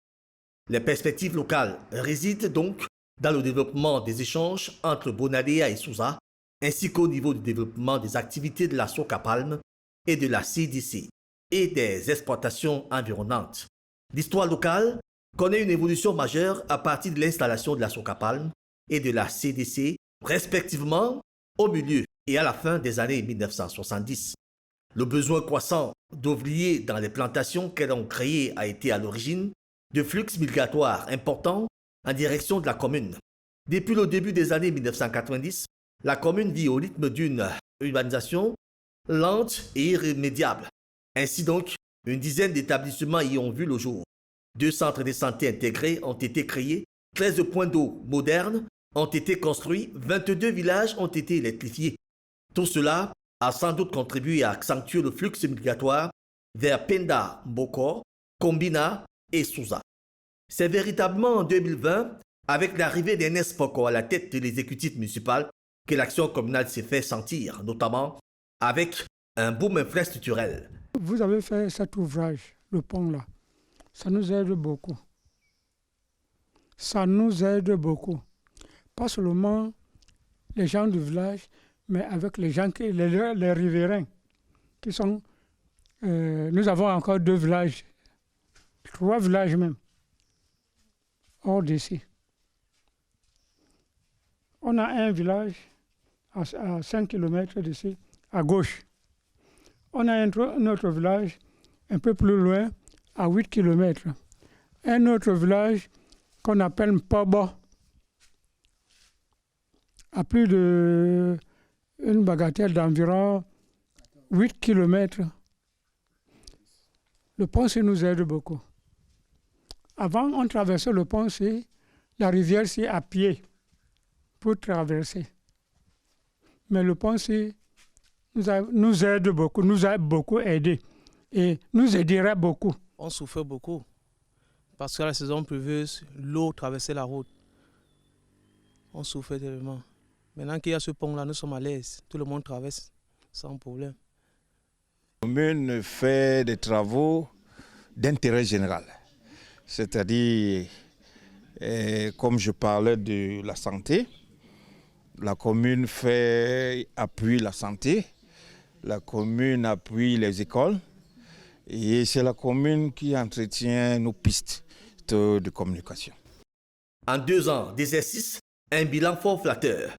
Les perspectives locales résident donc dans le développement des échanges entre Bounalea et Souza, ainsi qu'au niveau du développement des activités de la Soca Palme et de la CDC et des exploitations environnantes. L'histoire locale connaît une évolution majeure à partir de l'installation de la Soca Palme et de la CDC, respectivement au milieu et à la fin des années 1970. Le besoin croissant d'ouvriers dans les plantations qu'elles ont créées a été à l'origine de flux migratoires importants en direction de la commune. Depuis le début des années 1990, la commune vit au rythme d'une urbanisation lente et irrémédiable. Ainsi donc, une dizaine d'établissements y ont vu le jour. 2 centres de santé intégrés ont été créés, 13 points d'eau modernes ont été construits, 22 villages ont été électrifiés. Tout cela a sans doute contribué à accentuer le flux migratoire vers Penda, Mboko, Kombina et Souza. C'est véritablement en 2020, avec l'arrivée d'Ernest Poko à la tête de l'exécutif municipal, que l'action communale s'est fait sentir, notamment avec un boom infrastructurel. Vous avez fait cet ouvrage, le pont là, ça nous aide beaucoup. Ça nous aide beaucoup. Pas seulement les gens du village, mais avec les gens, les riverains, qui sont... nous avons encore 2 villages, 3 villages même, hors d'ici. On a un village à 5 km d'ici, à gauche. On a un autre village un peu plus loin, à 8 km. Un autre village qu'on appelle Mpobo, à plus de une bagatelle d'environ 8 km. Le pont-ci nous aide beaucoup. Avant, on traversait le pont-ci, la rivière-ci à pied pour traverser. Mais le pont-ci nous aide beaucoup, nous a beaucoup aidé et nous aiderait beaucoup. On souffrait beaucoup Parce que la saison pluvieuse, l'eau traversait la route. On souffrait tellement. Maintenant qu'il y a ce pont-là, nous sommes à l'aise. Tout le monde traverse sans problème. La commune fait des travaux d'intérêt général. C'est-à-dire, comme je parlais de la santé, la commune appuie la santé, la commune appuie les écoles et c'est la commune qui entretient nos pistes de communication. En 2 ans d'exercice, un bilan fort flatteur.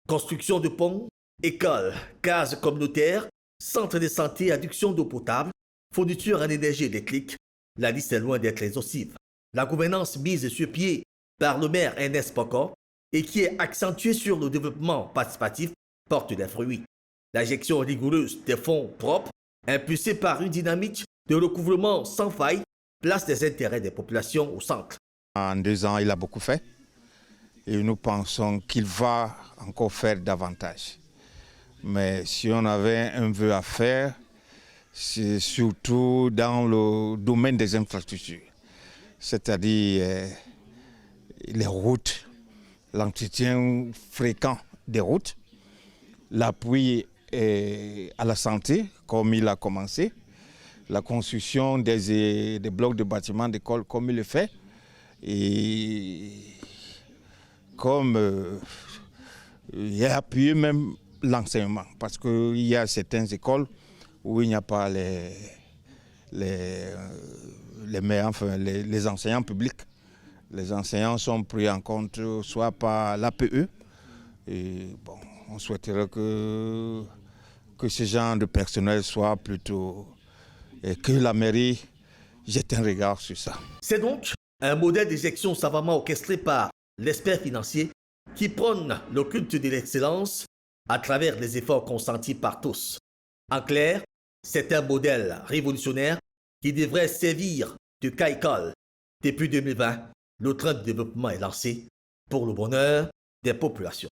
Construction de ponts, écoles, cases communautaires, centres de santé, adduction d'eau potable, fourniture en énergie électrique. La liste est loin d'être exhaustive. La gouvernance mise sur pied par le maire Ernest Poko et qui est accentuée sur le développement participatif porte des fruits. La gestion rigoureuse des fonds propres, impulsée par une dynamique de recouvrement sans faille, place les intérêts des populations au centre. En 2 ans, il a beaucoup fait et nous pensons qu'il va encore faire davantage. Mais si on avait un vœu à faire, c'est surtout dans le domaine des infrastructures, c'est-à-dire les routes, l'entretien fréquent des routes, l'appui à la santé, comme il a commencé, la construction des blocs de bâtiments d'école, comme il le fait, et comme il a appuyé même l'enseignement, parce qu'il y a certaines écoles où il n'y a pas les enseignants publics. Les enseignants sont pris en compte soit par l'APE, et bon, on souhaiterait que ce genre de personnel soit plutôt, et que la mairie jette un regard sur ça. C'est donc un modèle de gestion savamment orchestré par l'expert financier qui prône le culte de l'excellence à travers les efforts consentis par tous. En clair, c'est un modèle révolutionnaire qui devrait servir de cas école. Depuis 2020, le train de développement est lancé pour le bonheur des populations.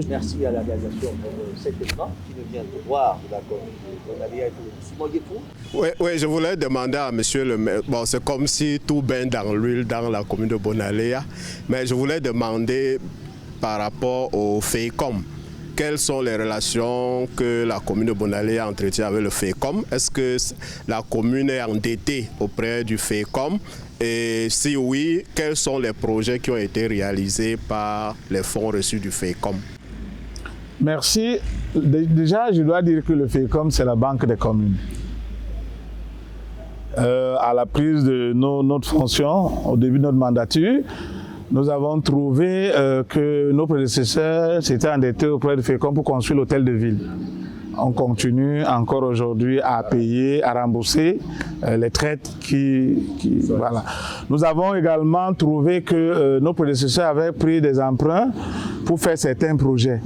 Merci à la réalisation pour cet écran qui nous vient de voir de la commune de Bonaléa et de Simon Guépou. Oui, je voulais demander à monsieur le maire, bon, c'est comme si tout baigne dans l'huile dans la commune de Bonaléa, mais je voulais demander par rapport au FEICOM, quelles sont les relations que la commune de Bonaléa entretient avec le FEICOM? Est-ce que la commune est endettée auprès du FEICOM? Et si oui, quels sont les projets qui ont été réalisés par les fonds reçus du FEICOM? Merci. Déjà, je dois dire que le FEICOM, c'est la banque des communes. À la prise de notre fonction, au début de notre mandature, nous avons trouvé que nos prédécesseurs s'étaient endettés auprès du FEICOM pour construire l'hôtel de ville. On continue encore aujourd'hui à payer, à rembourser les traites voilà. Nous avons également trouvé que nos prédécesseurs avaient pris des emprunts pour faire certains projets.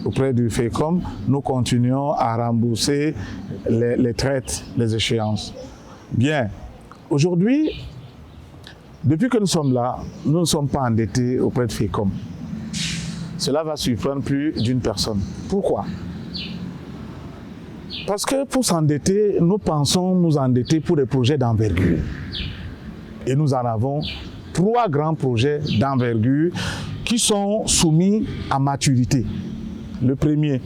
Auprès du FEICOM, nous continuons à rembourser les traites, les échéances. Bien, aujourd'hui, depuis que nous sommes là, nous ne sommes pas endettés auprès du FEICOM. Cela va surprendre plus d'une personne. Pourquoi? Parce que pour s'endetter, nous pensons nous endetter pour des projets d'envergure. Et nous en avons 3 grands projets d'envergure qui sont soumis à maturité. Le premier,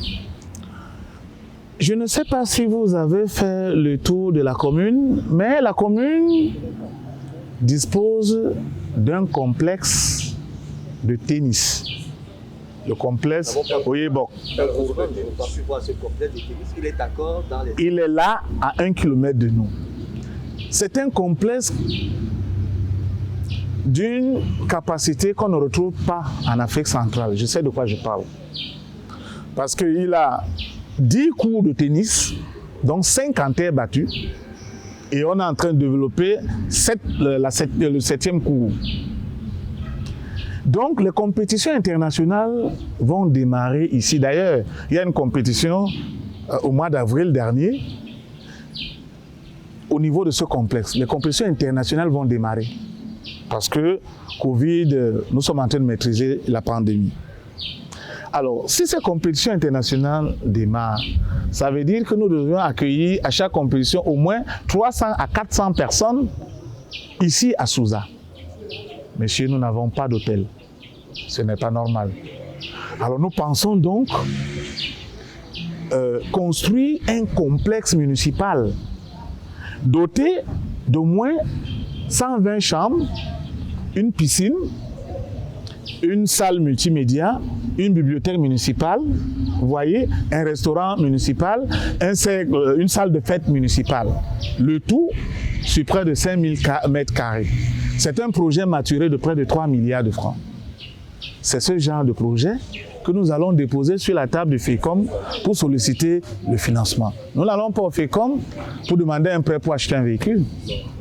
je ne sais pas si vous avez fait le tour de la commune, mais la commune dispose d'un complexe de tennis. Le complexe Oyebok. Il est là à 1 kilomètre de nous. C'est un complexe d'une capacité qu'on ne retrouve pas en Afrique centrale. Je sais de quoi je parle. Parce qu'il a 10 cours de tennis, dont 5 en terre battue, et on est en train de développer le 7e cours. Donc les compétitions internationales vont démarrer ici. D'ailleurs, il y a une compétition au mois d'avril dernier au niveau de ce complexe. Les compétitions internationales vont démarrer parce que Covid, nous sommes en train de maîtriser la pandémie. Alors, si ces compétitions internationales démarrent, ça veut dire que nous devons accueillir à chaque compétition au moins 300 à 400 personnes ici à Sousa. Mais chez nous n'avons pas d'hôtel. Ce n'est pas normal. Alors nous pensons donc construire un complexe municipal doté d'au moins 120 chambres, une piscine, une salle multimédia, une bibliothèque municipale, vous voyez, un restaurant municipal, une salle de fête municipale. Le tout sur près de 5000 mètres carrés. C'est un projet maturé de près de 3 milliards de francs. C'est ce genre de projet que nous allons déposer sur la table du FECOM pour solliciter le financement. Nous n'allons pas au FECOM pour demander un prêt pour acheter un véhicule.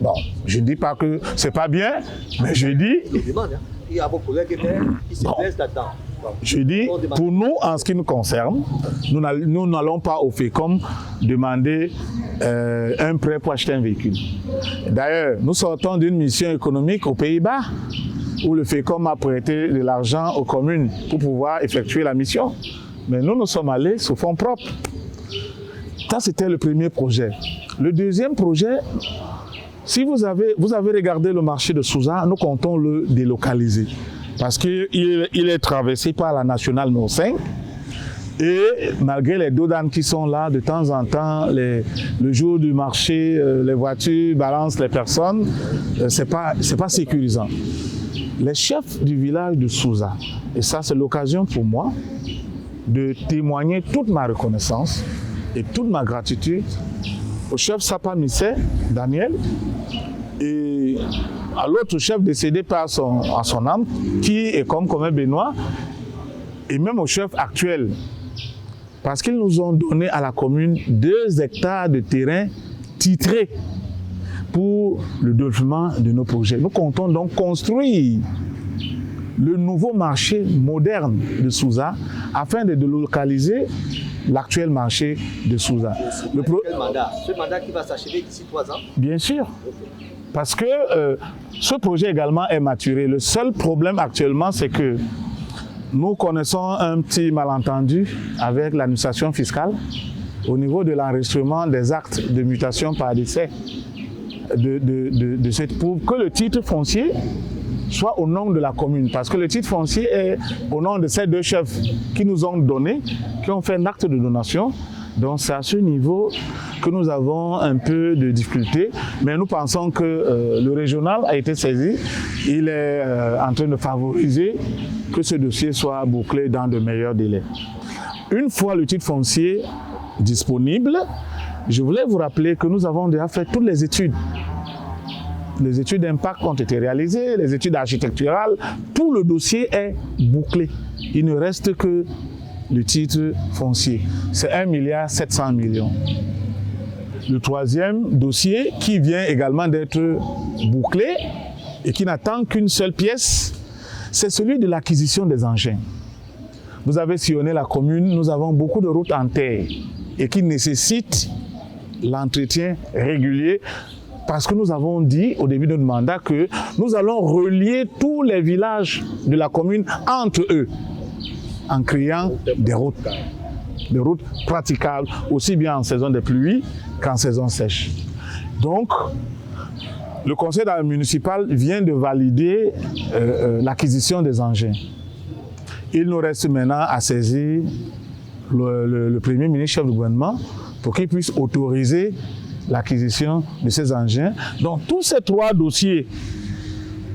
Bon, je ne dis pas que c'est pas bien, mais je dis... Il y a vos collègues qui se plaisent là-dedans. Je dis, pour nous, en ce qui nous concerne, nous n'allons pas au FECOM demander un prêt pour acheter un véhicule. D'ailleurs, nous sortons d'une mission économique aux Pays-Bas, où le FECOM a prêté de l'argent aux communes pour pouvoir effectuer la mission. Mais nous sommes allés sous fonds propres. Ça, c'était le premier projet. Le deuxième projet, si vous avez regardé le marché de Sousa, nous comptons le délocaliser. Parce qu'il est traversé par la nationale No 5. Et malgré les douanes qui sont là, de temps en temps, le jour du marché, les voitures balancent les personnes, c'est pas sécurisant. Les chefs du village de Sousa, et ça c'est l'occasion pour moi de témoigner toute ma reconnaissance et toute ma gratitude au chef Sapa Missé, Daniel, et à l'autre chef décédé à son âme, qui est comme Benoît, et même au chef actuel, parce qu'ils nous ont donné à la commune 2 hectares de terrain titrés pour le développement de nos projets. Nous comptons donc construire le nouveau marché moderne de Sousa afin de délocaliser l'actuel marché de Sousa. Quel mandat? Ce mandat qui va s'achever d'ici 3 ans? Bien sûr. Parce que ce projet également est maturé. Le seul problème actuellement, c'est que nous connaissons un petit malentendu avec l'administration fiscale au niveau de l'enregistrement des actes de mutation par décès pour que le titre foncier soit au nom de la commune. Parce que le titre foncier est au nom de ces 2 chefs qui nous ont donné, qui ont fait un acte de donation. Donc c'est à ce niveau que nous avons un peu de difficultés, mais nous pensons que le régional a été saisi. Il est en train de favoriser que ce dossier soit bouclé dans de meilleurs délais. Une fois le titre foncier disponible, je voulais vous rappeler que nous avons déjà fait toutes les études. Les études d'impact ont été réalisées, les études architecturales, tout le dossier est bouclé. Il ne reste que le titre foncier. C'est 1,7 milliard. Le troisième dossier qui vient également d'être bouclé et qui n'attend qu'une seule pièce, c'est celui de l'acquisition des engins. Vous avez sillonné la commune, nous avons beaucoup de routes en terre et qui nécessitent l'entretien régulier parce que nous avons dit au début de notre mandat que nous allons relier tous les villages de la commune entre eux en créant des routes praticables aussi bien en saison de pluie qu'en saison sèche. Donc, le conseil municipal vient de valider l'acquisition des engins. Il nous reste maintenant à saisir le Premier ministre, chef du gouvernement, pour qu'il puisse autoriser l'acquisition de ces engins. Donc tous ces 3 dossiers,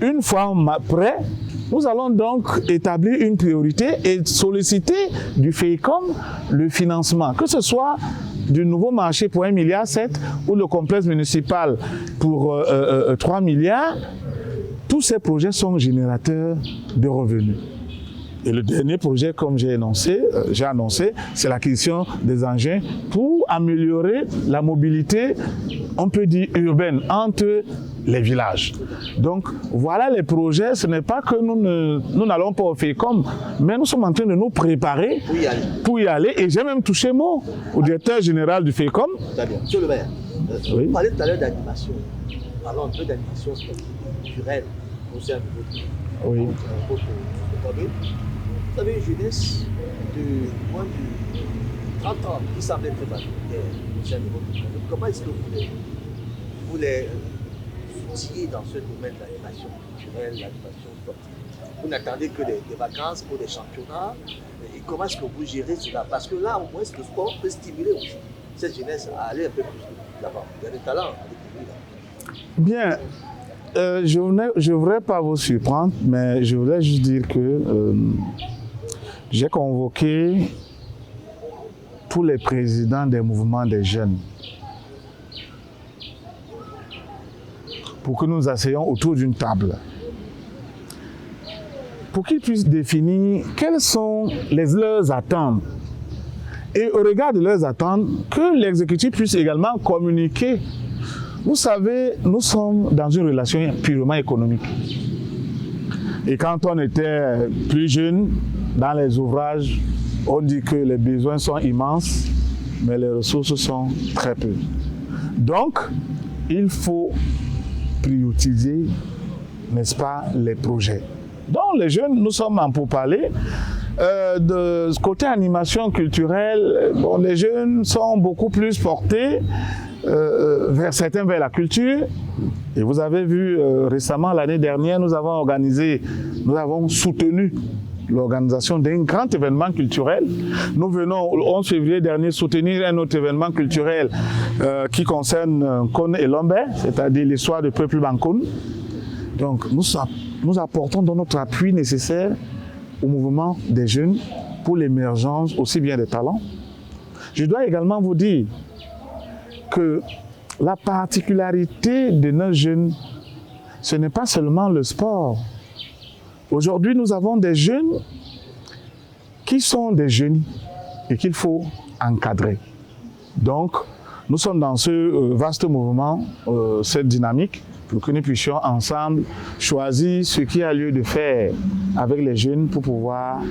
une fois prêts, nous allons donc établir une priorité et solliciter du FECOM le financement, que ce soit du nouveau marché pour 1,7 milliard ou le complexe municipal pour 3 milliards. Tous ces projets sont générateurs de revenus. Et le dernier projet, comme j'ai annoncé, c'est l'acquisition des engins pour améliorer la mobilité, on peut dire urbaine, entre les villages. Donc voilà les projets, ce n'est pas que nous n'allons pas au FECOM, mais nous sommes en train de nous préparer pour y aller. Et j'ai même touché mot au directeur général du FECOM. Très bien. Monsieur le maire, vous parlez tout à l'heure d'animation. Parlons un peu d'animation culturelle au sein de votre commune. vous avez une jeunesse de moins de 30 ans qui semble être majoritaire au sein de votre gouvernement. Comment est-ce que vous les outillez dans ce domaine de l'animation culturelle, l'animation sportive? Vous n'attendez que des vacances pour des championnats. Et comment est-ce que vous gérez cela? Parce que là, au moins, le sport peut stimuler aussi cette jeunesse à aller un peu plus là-bas. Il y a des talents à découvrir. Bien. Je ne voudrais pas vous surprendre, mais je voulais juste dire que j'ai convoqué tous les présidents des mouvements des jeunes pour que nous nous asseyions autour d'une table, pour qu'ils puissent définir quelles sont leurs attentes. Et au regard de leurs attentes, que l'exécutif puisse également communiquer. Vous savez, nous sommes dans une relation purement économique. Et quand on était plus jeune, dans les ouvrages, on dit que les besoins sont immenses, mais les ressources sont très peu. Donc, il faut prioriser, n'est-ce pas, les projets. Donc, les jeunes, nous sommes en pourparlers. De ce côté animation culturelle, bon, les jeunes sont beaucoup plus portés certains vers la culture. Et vous avez vu récemment, l'année dernière, nous avons soutenu l'organisation d'un grand événement culturel. Nous venons, le 11 février dernier, soutenir un autre événement culturel qui concerne Kone et Lombe, c'est-à-dire l'histoire du peuple Bankoun. Donc, nous apportons dans notre appui nécessaire au mouvement des jeunes pour l'émergence aussi bien des talents. Je dois également vous dire que la particularité de nos jeunes, ce n'est pas seulement le sport. Aujourd'hui, nous avons des jeunes qui sont des génies et qu'il faut encadrer. Donc, nous sommes dans ce vaste mouvement, cette dynamique, pour que nous puissions ensemble choisir ce qu'il y a lieu de faire avec les jeunes pour pouvoir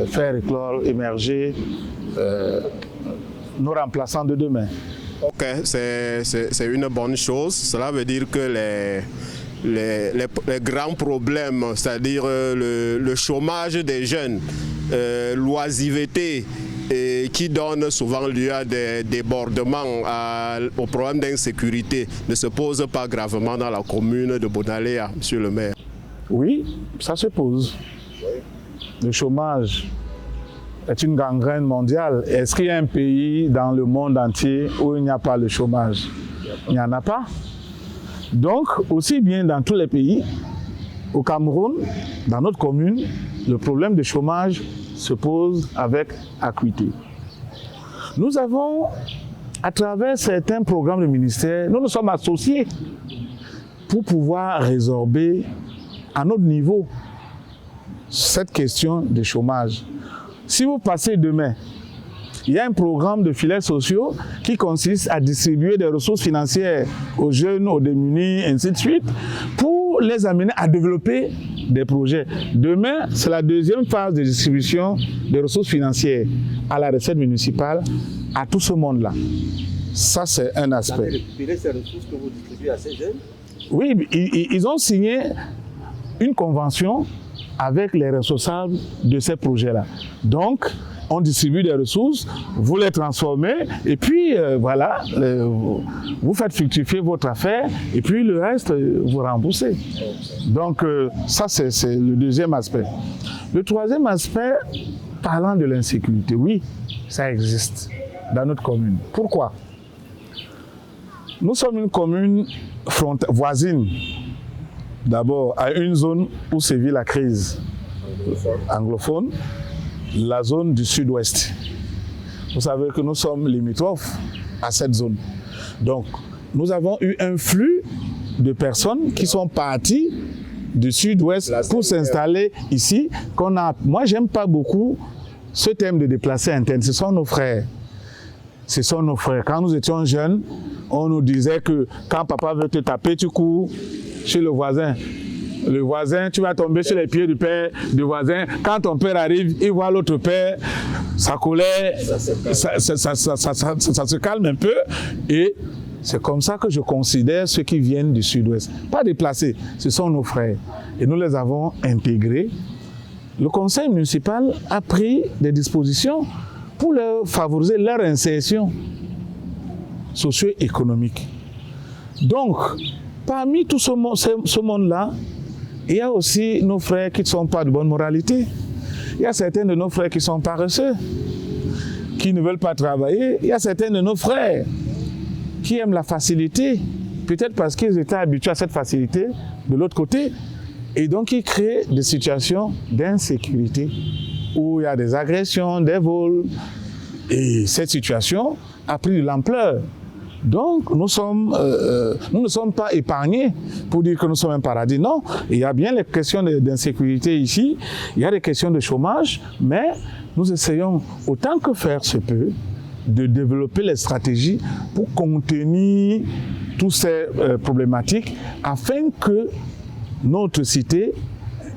faire éclore, émerger nos remplaçants de demain. Ok, c'est une bonne chose. Cela veut dire que les grands problèmes, c'est-à-dire le chômage des jeunes, l'oisiveté, qui donne souvent lieu à des débordements, au problème d'insécurité, ne se posent pas gravement dans la commune de Bonaléa, monsieur le maire. Oui, ça se pose. Le chômage est une gangrène mondiale. Est-ce qu'il y a un pays dans le monde entier où il n'y a pas le chômage? Il n'y en a pas. Donc, aussi bien dans tous les pays, au Cameroun, dans notre commune, le problème de chômage se pose avec acuité. Nous avons, à travers certains programmes du ministère, nous nous sommes associés pour pouvoir résorber à notre niveau cette question de chômage. Si vous passez demain, il y a un programme de filets sociaux qui consiste à distribuer des ressources financières aux jeunes, aux démunis, ainsi de suite, pour les amener à développer des projets. Demain, c'est la deuxième phase de distribution des ressources financières à la recette municipale, à tout ce monde-là. Ça, c'est un aspect. Vous avez récupéré ces ressources que vous distribuez à ces jeunes? Oui, ils ont signé une convention avec les responsables de ces projets-là. Donc, on distribue des ressources, vous les transformez, et puis voilà, vous faites fructifier votre affaire, et puis le reste, vous remboursez. Donc, ça, c'est le deuxième aspect. Le troisième aspect, parlant de l'insécurité, oui, ça existe dans notre commune. Pourquoi? Nous sommes une commune voisine, d'abord à une zone où sévit la crise anglophone, la zone du sud-ouest. Vous savez que nous sommes limitrophes à cette zone. Donc, nous avons eu un flux de personnes qui sont parties du sud-ouest pour s'installer ici. Moi, j'aime pas beaucoup ce thème de déplacés internes. Ce sont nos frères. Ce sont nos frères. Quand nous étions jeunes, on nous disait que quand papa veut te taper, tu cours chez le voisin. Le voisin, tu vas tomber sur les pieds du père du voisin. Quand ton père arrive, il voit l'autre père, sa colère, ça se calme un peu. Et c'est comme ça que je considère ceux qui viennent du sud-ouest. Pas déplacés, ce sont nos frères. Et nous les avons intégrés. le conseil municipal a pris des dispositions pour favoriser leur insertion socio-économique. Donc, parmi tout ce monde-là, il y a aussi nos frères qui ne sont pas de bonne moralité. Il y a certains de nos frères qui sont paresseux, qui ne veulent pas travailler. Il y a certains de nos frères qui aiment la facilité, peut-être parce qu'ils étaient habitués à cette facilité de l'autre côté. Et donc, ils créent des situations d'insécurité où il y a des agressions, des vols. Et cette situation a pris de l'ampleur. Donc, nous ne sommes pas épargnés pour dire que nous sommes un paradis. Non, il y a bien les questions d'insécurité ici, il y a des questions de chômage, mais nous essayons autant que faire se peut de développer les stratégies pour contenir toutes ces problématiques afin que notre cité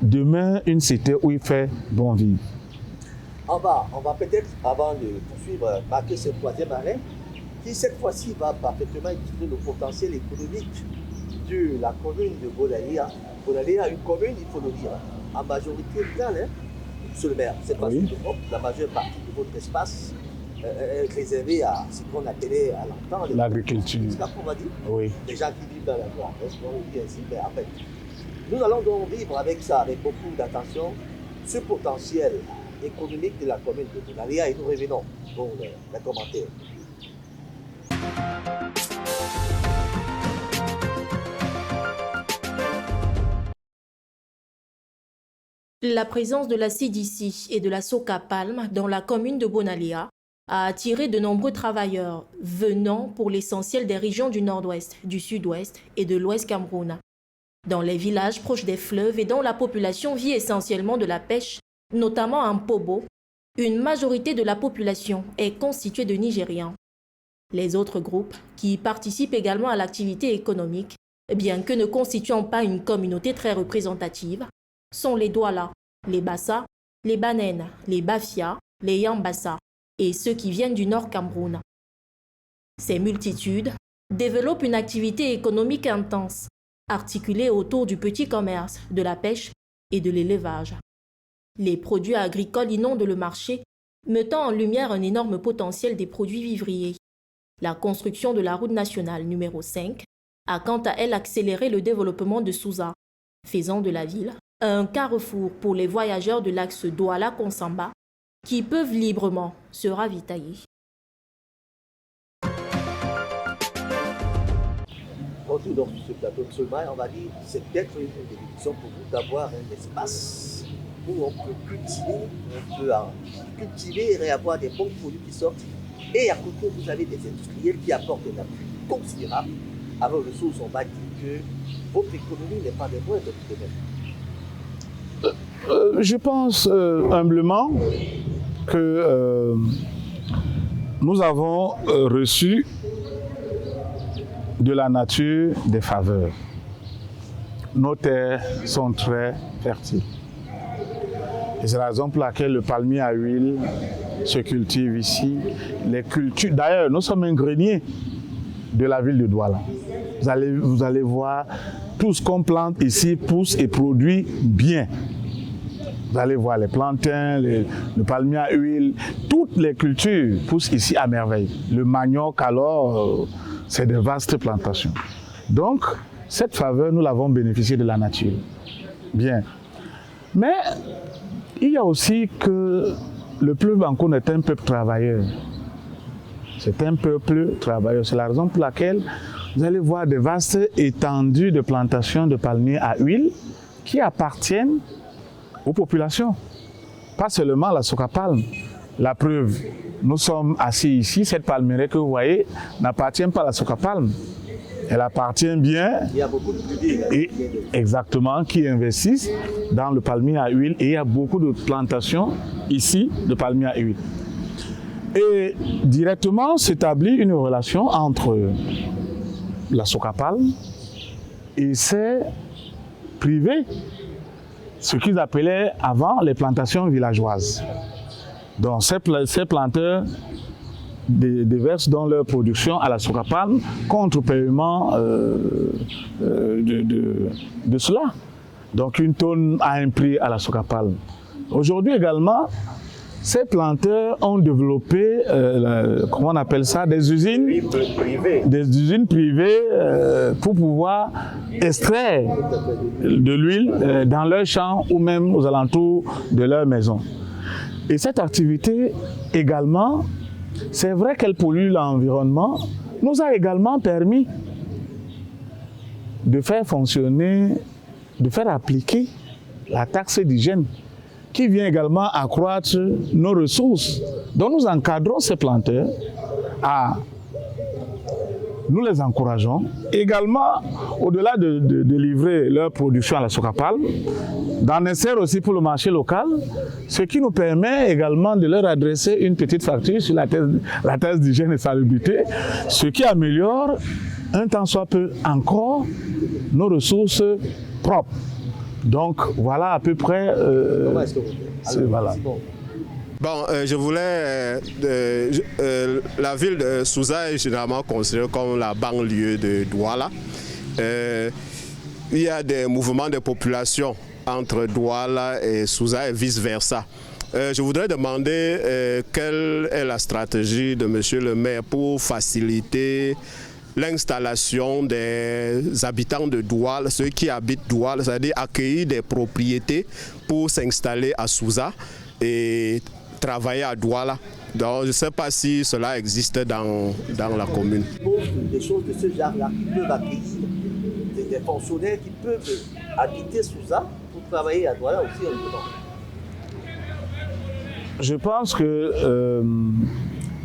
demeure une cité où il fait bon vivre. On va peut-être, avant de poursuivre, marquer ce troisième arrêt, qui cette fois-ci va parfaitement illustrer le potentiel économique de la commune de Bonaléa. Bonaléa, une commune, il faut le dire, en majorité rurale, monsieur le maire, c'est pas oui. La majeure partie de votre espace est réservée à ce qu'on appelait à l'antan l'agriculture. C'est ça qu'on va dire. Oui. Les gens qui vivent dans la voie, on le dit ainsi, mais en fait, nous allons donc vivre avec ça, avec beaucoup d'attention, ce potentiel économique de la commune de Bonaléa, et nous revenons pour les commentaires. La présence de la CDC et de la Soca Palm dans la commune de Bonaléa a attiré de nombreux travailleurs venant pour l'essentiel des régions du nord-ouest, du sud-ouest et de l'ouest Cameroun. Dans les villages proches des fleuves et dont la population vit essentiellement de la pêche, notamment en Pobo, une majorité de la population est constituée de Nigérians. Les autres groupes, qui participent également à l'activité économique, bien que ne constituant pas une communauté très représentative, sont les Douala, les Bassa, les Banen, les Bafia, les Yambassa et ceux qui viennent du nord Cameroun. Ces multitudes développent une activité économique intense, articulée autour du petit commerce, de la pêche et de l'élevage. Les produits agricoles inondent le marché, mettant en lumière un énorme potentiel des produits vivriers. La construction de la route nationale numéro 5 a quant à elle accéléré le développement de Souza, faisant de la ville un carrefour pour les voyageurs de l'axe Douala-Konsamba qui peuvent librement se ravitailler. Retour donc sur ce plateau de Solmaï, on va dire c'est peut-être une bénédiction pour vous d'avoir un espace où on peut cultiver et avoir des bons produits qui sortent. Et à côté, vous avez des industriels qui apportent un appui considérable à vos ressources. On va dire que votre économie n'est pas des moindres de même. Je pense humblement que nous avons reçu de la nature des faveurs. Nos terres sont très fertiles. Et c'est la raison pour laquelle le palmier à huile se cultive ici. Les cultures, d'ailleurs, nous sommes un grenier de la ville de Douala. Vous allez voir, tout ce qu'on plante ici pousse et produit bien. Vous allez voir les plantains, le palmier à huile, toutes les cultures poussent ici à merveille. Le manioc, alors, c'est de vastes plantations. Donc, cette faveur, nous l'avons bénéficiée de la nature. Bien. Mais, il y a aussi que le peuple bancoun est un peuple travailleur. C'est un peuple travailleur. C'est la raison pour laquelle vous allez voir des vastes étendues de plantations de palmiers à huile qui appartiennent aux populations, pas seulement la Soca Palm. La preuve, nous sommes assis ici, cette palmeraie que vous voyez n'appartient pas à la Soca Palm. Elle appartient bien, il y a beaucoup de privés, exactement, qui investissent dans le palmier à huile et il y a beaucoup de plantations ici de palmier à huile. Et directement s'établit une relation entre la Soca Palm et ses privés, ce qu'ils appelaient avant les plantations villageoises. Donc ces planteurs déversent dans leur production à la Soca Palm contre paiement de cela. Donc une tonne a un prix à la Soca Palm. Aujourd'hui également, ces planteurs ont développé, comment on appelle ça, des usines privées pour pouvoir extraire de l'huile dans leurs champs ou même aux alentours de leur maison. Et cette activité également, c'est vrai qu'elle pollue l'environnement, nous a également permis de faire fonctionner, de faire appliquer la taxe d'hygiène qui vient également accroître nos ressources. Donc nous encadrons ces planteurs, nous les encourageons. Également, au-delà de livrer leur production à la Socapalm, d'en insère aussi pour le marché local, ce qui nous permet également de leur adresser une petite facture sur la taxe d'hygiène et salubrité, ce qui améliore un tant soit peu encore nos ressources propres. Donc voilà à peu près. Voilà. Bon, je voulais. La ville de Souza est généralement considérée comme la banlieue de Douala. Il y a des mouvements de population entre Douala et Souza et vice-versa. Je voudrais demander quelle est la stratégie de monsieur le maire pour faciliter l'installation des habitants de Douala, ceux qui habitent Douala, c'est-à-dire accueillir des propriétés pour s'installer à Souza et travailler à Douala. Donc je ne sais pas si cela existe dans la commune. Des choses de ce genre-là qui peuvent accueillir des fonctionnaires qui peuvent habiter Souza pour travailler à Douala aussi en dedans. Je pense que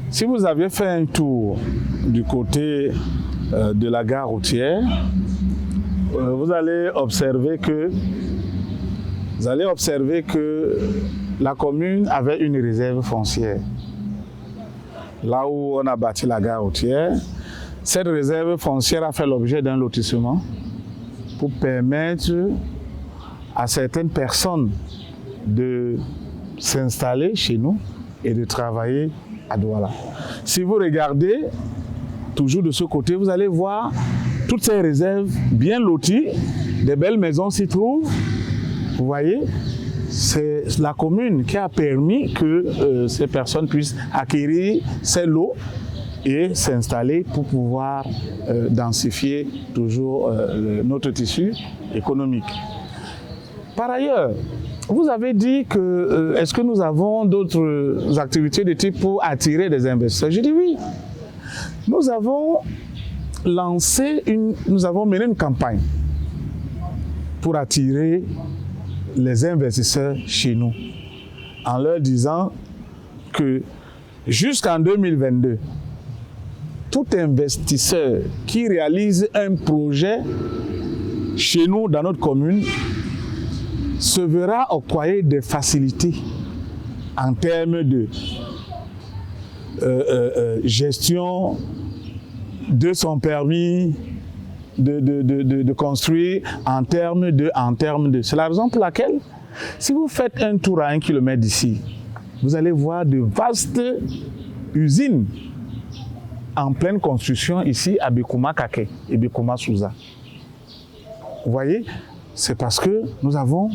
si vous aviez fait un tour du côté de la gare routière, vous allez observer que la commune avait une réserve foncière. Là où on a bâti la gare routière, cette réserve foncière a fait l'objet d'un lotissement pour permettre à certaines personnes de s'installer chez nous et de travailler à Douala. Si vous regardez, toujours de ce côté, vous allez voir toutes ces réserves bien loties, des belles maisons s'y trouvent. Vous voyez, c'est la commune qui a permis que ces personnes puissent acquérir ces lots et s'installer pour pouvoir densifier toujours notre tissu économique. Par ailleurs, vous avez dit que est-ce que nous avons d'autres activités de type pour attirer des investisseurs? Je dis oui. Nous avons mené une campagne pour attirer les investisseurs chez nous en leur disant que jusqu'en 2022, tout investisseur qui réalise un projet chez nous dans notre commune se verra octroyer des facilités en termes de gestion de son permis de construire en termes de. C'est la raison pour laquelle, si vous faites un tour à 1 kilomètre d'ici, vous allez voir de vastes usines en pleine construction ici à Bekouma Kake et Bekouma Souza. Vous voyez, c'est parce que nous avons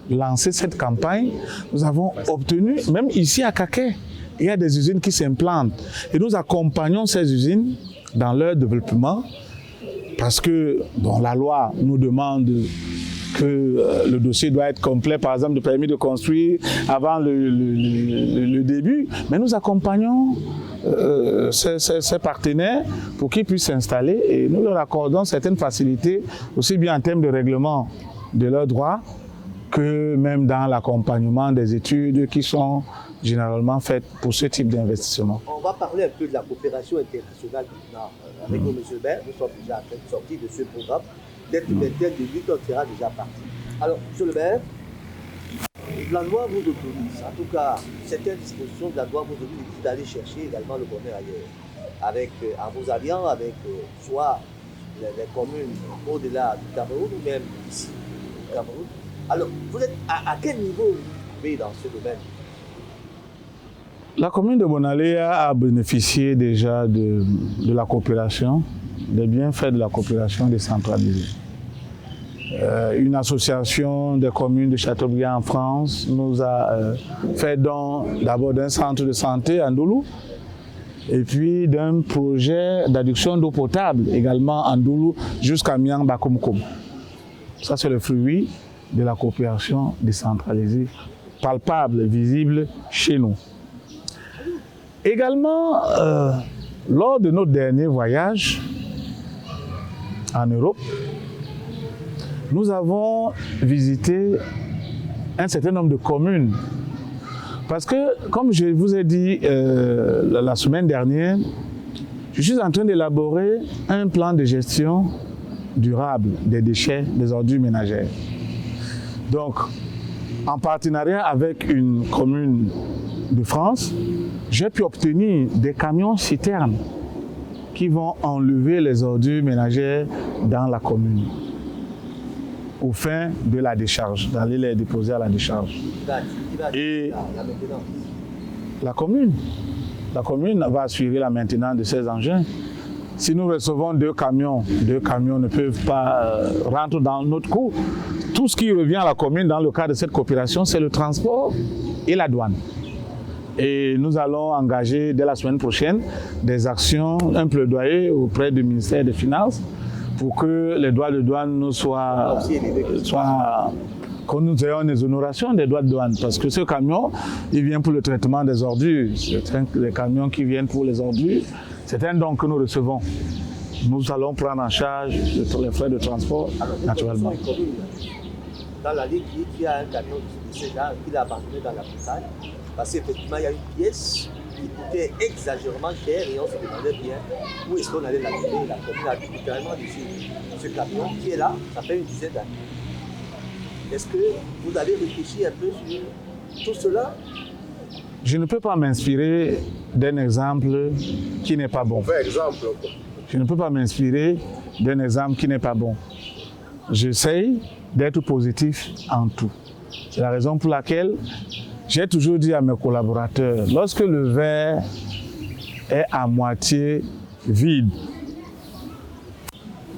lancé cette campagne, nous avons obtenu, même ici à Kake, il y a des usines qui s'implantent et nous accompagnons ces usines dans leur développement parce que la loi nous demande que le dossier doit être complet, par exemple, de permis de construire avant le début, mais nous accompagnons ces partenaires pour qu'ils puissent s'installer et nous leur accordons certaines facilités, aussi bien en termes de règlement de leurs droits que même dans l'accompagnement des études qui sont généralement faites pour ce type d'investissement. On va parler un peu de la coopération internationale maintenant. Avec vous, M. le maire, nous sommes déjà en train de sortir de ce programme. Dès une vingtaine de minutes, on sera déjà parti. Alors, M. le maire, la loi vous autorise, en tout cas, certaines dispositions de la loi vous autorisent d'aller chercher également le bonheur ailleurs, en vous alliant avec soit les communes au-delà du Cameroun ou même ici au Cameroun. Alors, vous êtes à quel niveau vous êtes dans ce domaine? La commune de Bonaléa a bénéficié déjà de la coopération, des bienfaits de la coopération décentralisée. Une association des communes de Châteaubriand en France nous a fait don d'abord d'un centre de santé à Ndoulou et puis d'un projet d'adduction d'eau potable également à Ndoulou jusqu'à Miang Bakomkom. Ça, c'est le fruit de la coopération décentralisée, palpable, visible chez nous. Également, lors de notre dernier voyage en Europe, nous avons visité un certain nombre de communes. Parce que, comme je vous ai dit la semaine dernière, je suis en train d'élaborer un plan de gestion durable des déchets, des ordures ménagères. Donc, en partenariat avec une commune de France, j'ai pu obtenir des camions citernes qui vont enlever les ordures ménagères dans la commune au fin de la décharge, d'aller les déposer à la décharge. Et la commune va assurer la maintenance de ces engins. Si nous recevons deux camions ne peuvent pas rentrer dans notre coût. Tout ce qui revient à la commune dans le cadre de cette coopération, c'est le transport et la douane. Et nous allons engager dès la semaine prochaine des actions, un plaidoyer auprès du ministère des Finances pour que les droits de douane nous soient que nous ayons une exonération des droits de douane. Parce que ce camion, il vient pour le traitement des ordures. Les camions qui viennent pour les ordures, c'est un don que nous recevons. Nous allons prendre en charge les frais de transport, naturellement. Dans la ligne, il y a un camion qui a abandonné dans la montagne. Parce qu'effectivement, il y a une pièce qui coûtait exagérément cher et on se demandait bien où est-ce qu'on allait la trouver. La commune a littéralement laissé ce camion qui est là, ça fait une dizaine d'années. Est-ce que vous avez réfléchi un peu sur tout cela? Je ne peux pas m'inspirer d'un exemple qui n'est pas bon. Je ne peux pas m'inspirer d'un exemple qui n'est pas bon. J'essaye d'être positif en tout. C'est la raison pour laquelle j'ai toujours dit à mes collaborateurs, lorsque le verre est à moitié vide,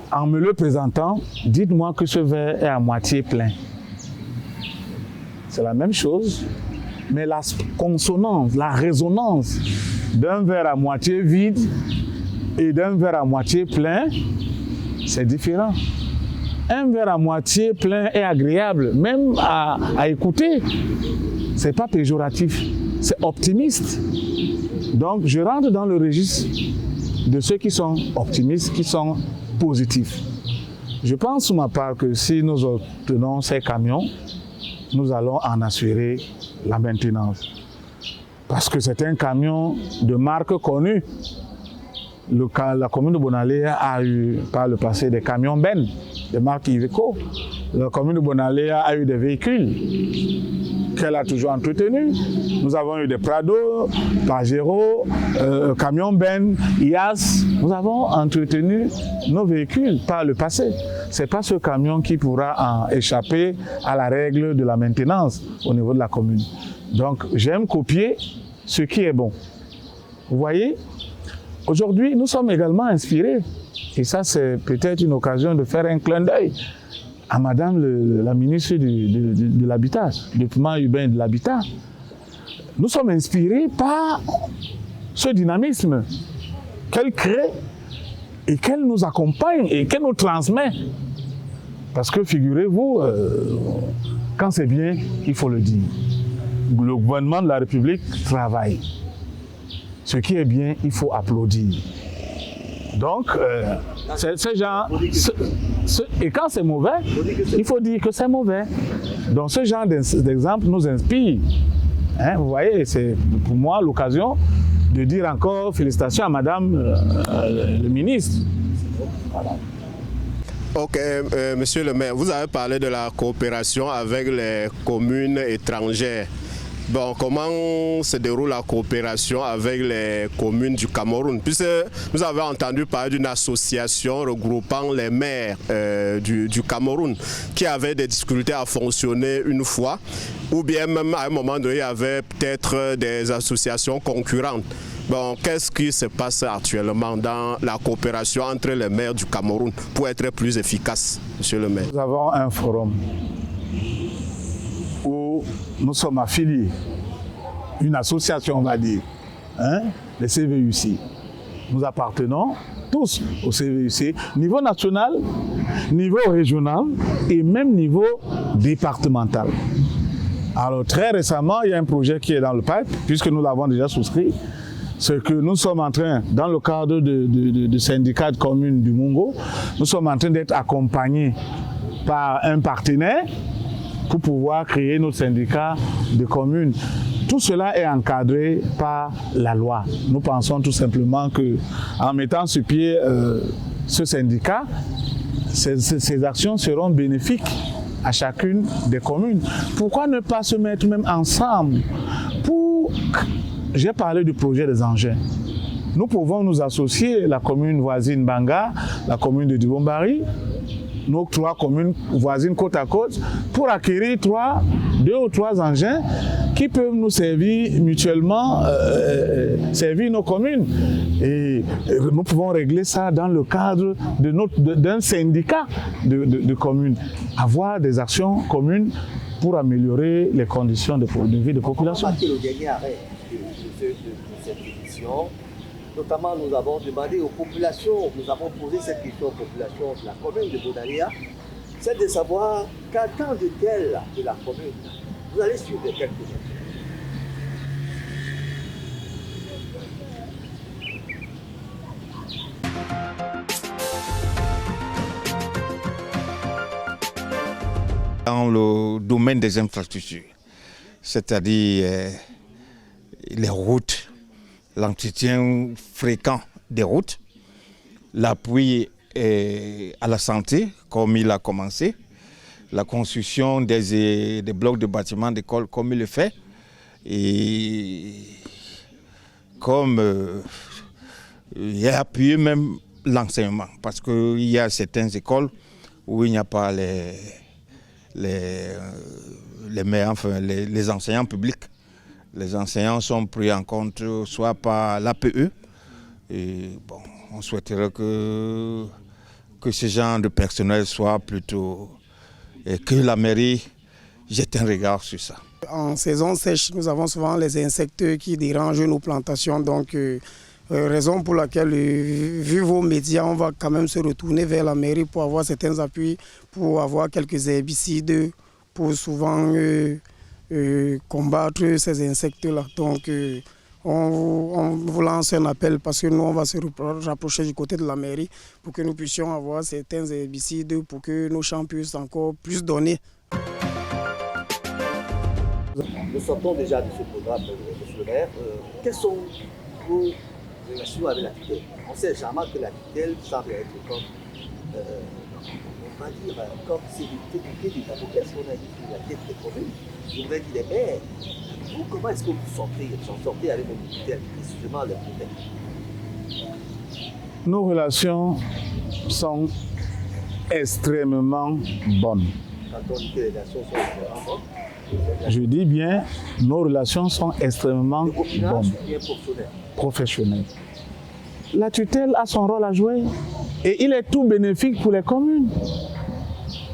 en me le présentant, dites-moi que ce verre est à moitié plein. C'est la même chose, mais la consonance, la résonance d'un verre à moitié vide et d'un verre à moitié plein, c'est différent. Un verre à moitié plein est agréable, même à écouter. Ce n'est pas péjoratif, c'est optimiste. Donc, je rentre dans le registre de ceux qui sont optimistes, qui sont positifs. Je pense, pour ma part, que si nous obtenons ces camions, nous allons en assurer la maintenance. Parce que c'est un camion de marque connue. La commune de Bonaléa a eu par le passé des camions Ben, de marque Iveco. La commune de Bonaléa a eu des véhicules qu'elle a toujours entretenus. Nous avons eu des Prado, Pajero, camions Ben, IAS. Nous avons entretenu nos véhicules par le passé. Ce n'est pas ce camion qui pourra échapper à la règle de la maintenance au niveau de la commune. Donc, j'aime copier ce qui est bon. Vous voyez, aujourd'hui, nous sommes également inspirés. Et ça, c'est peut-être une occasion de faire un clin d'œil à Madame la ministre de l'Habitat, du développement urbain et de l'Habitat. Nous sommes inspirés par ce dynamisme qu'elle crée et qu'elle nous accompagne et qu'elle nous transmet. Parce que figurez-vous, quand c'est bien, il faut le dire. Le gouvernement de la République travaille. Ce qui est bien, il faut applaudir. Donc, ces gens, et quand c'est mauvais, il faut dire que c'est mauvais. Donc, ce genre d'exemple nous inspire. Hein, vous voyez, c'est pour moi l'occasion de dire encore félicitations à Madame le ministre. Voilà. Ok, monsieur le maire, vous avez parlé de la coopération avec les communes étrangères. Bon, comment se déroule la coopération avec les communes du Cameroun? Puisque nous avons entendu parler d'une association regroupant les maires du Cameroun qui avait des difficultés à fonctionner une fois, ou bien même à un moment donné, il y avait peut-être des associations concurrentes. Bon, qu'est-ce qui se passe actuellement dans la coopération entre les maires du Cameroun pour être plus efficace, monsieur le maire? Nous avons un forum où nous sommes affiliés, une association on va dire, les CVUC. Nous appartenons tous au CVUC, niveau national, niveau régional et même niveau départemental. Alors très récemment, il y a un projet qui est dans le pipe, puisque nous l'avons déjà souscrit. C'est que nous sommes en train, dans le cadre du syndicat de communes du Mungo, nous sommes en train d'être accompagnés par un partenaire pour pouvoir créer notre syndicat de communes. Tout cela est encadré par la loi. Nous pensons tout simplement qu'en mettant sur pied ce syndicat, ces actions seront bénéfiques à chacune des communes. Pourquoi ne pas se mettre même ensemble pour... J'ai parlé du projet des engins. Nous pouvons nous associer, la commune voisine Banga, la commune de Dibombari, nos 3 communes voisines côte à côte, pour acquérir 2 ou 3 engins qui peuvent nous servir mutuellement, servir nos communes. Et nous pouvons régler ça dans le cadre d'un syndicat de communes. Avoir des actions communes pour améliorer les conditions de vie des populations. Le dernier arrêt de cette édition, notamment nous avons demandé aux populations, nous avons posé cette question aux populations de la commune de Bonaléa, c'est de savoir qu'attendent-elles de la commune. Vous allez suivre quelques instants. Dans le domaine des infrastructures, c'est-à-dire les routes, l'entretien fréquent des routes, l'appui à la santé, comme il a commencé, la construction des blocs de bâtiments d'école, comme il le fait, et comme il a appuyé même l'enseignement, parce qu'il y a certaines écoles où il n'y a pas les enseignants publics. Les enseignants sont pris en compte soit par l'APE, et bon, on souhaiterait que ce genre de personnel soit plutôt, et que la mairie jette un regard sur ça. En saison sèche, nous avons souvent les insectes qui dérangent nos plantations, donc raison pour laquelle, vu vos médias, on va quand même se retourner vers la mairie pour avoir certains appuis, pour avoir quelques herbicides, pour souvent combattre ces insectes-là. Donc on vous lance un appel parce que nous, on va se rapprocher du côté de la mairie pour que nous puissions avoir certains herbicides pour que nos champs puissent encore plus donner. Nous sortons déjà de ce programme, monsieur le maire. Quelles sont vos relations avec la tutelle? On sait jamais que la tutelle semble être comme, on va dire, comme sécurité de la vocation on a dit sur la tête des communes. Je voudrais dire les maires. Vous, comment est-ce que vous sortez avec vos tutelles, précisément les tutelles? Nos relations sont extrêmement bonnes. Quand on dit que les relations sont extrêmement bonnes, je dis bien, nos relations sont extrêmement bonnes, professionnelles. La tutelle a son rôle à jouer et il est tout bénéfique pour les communes.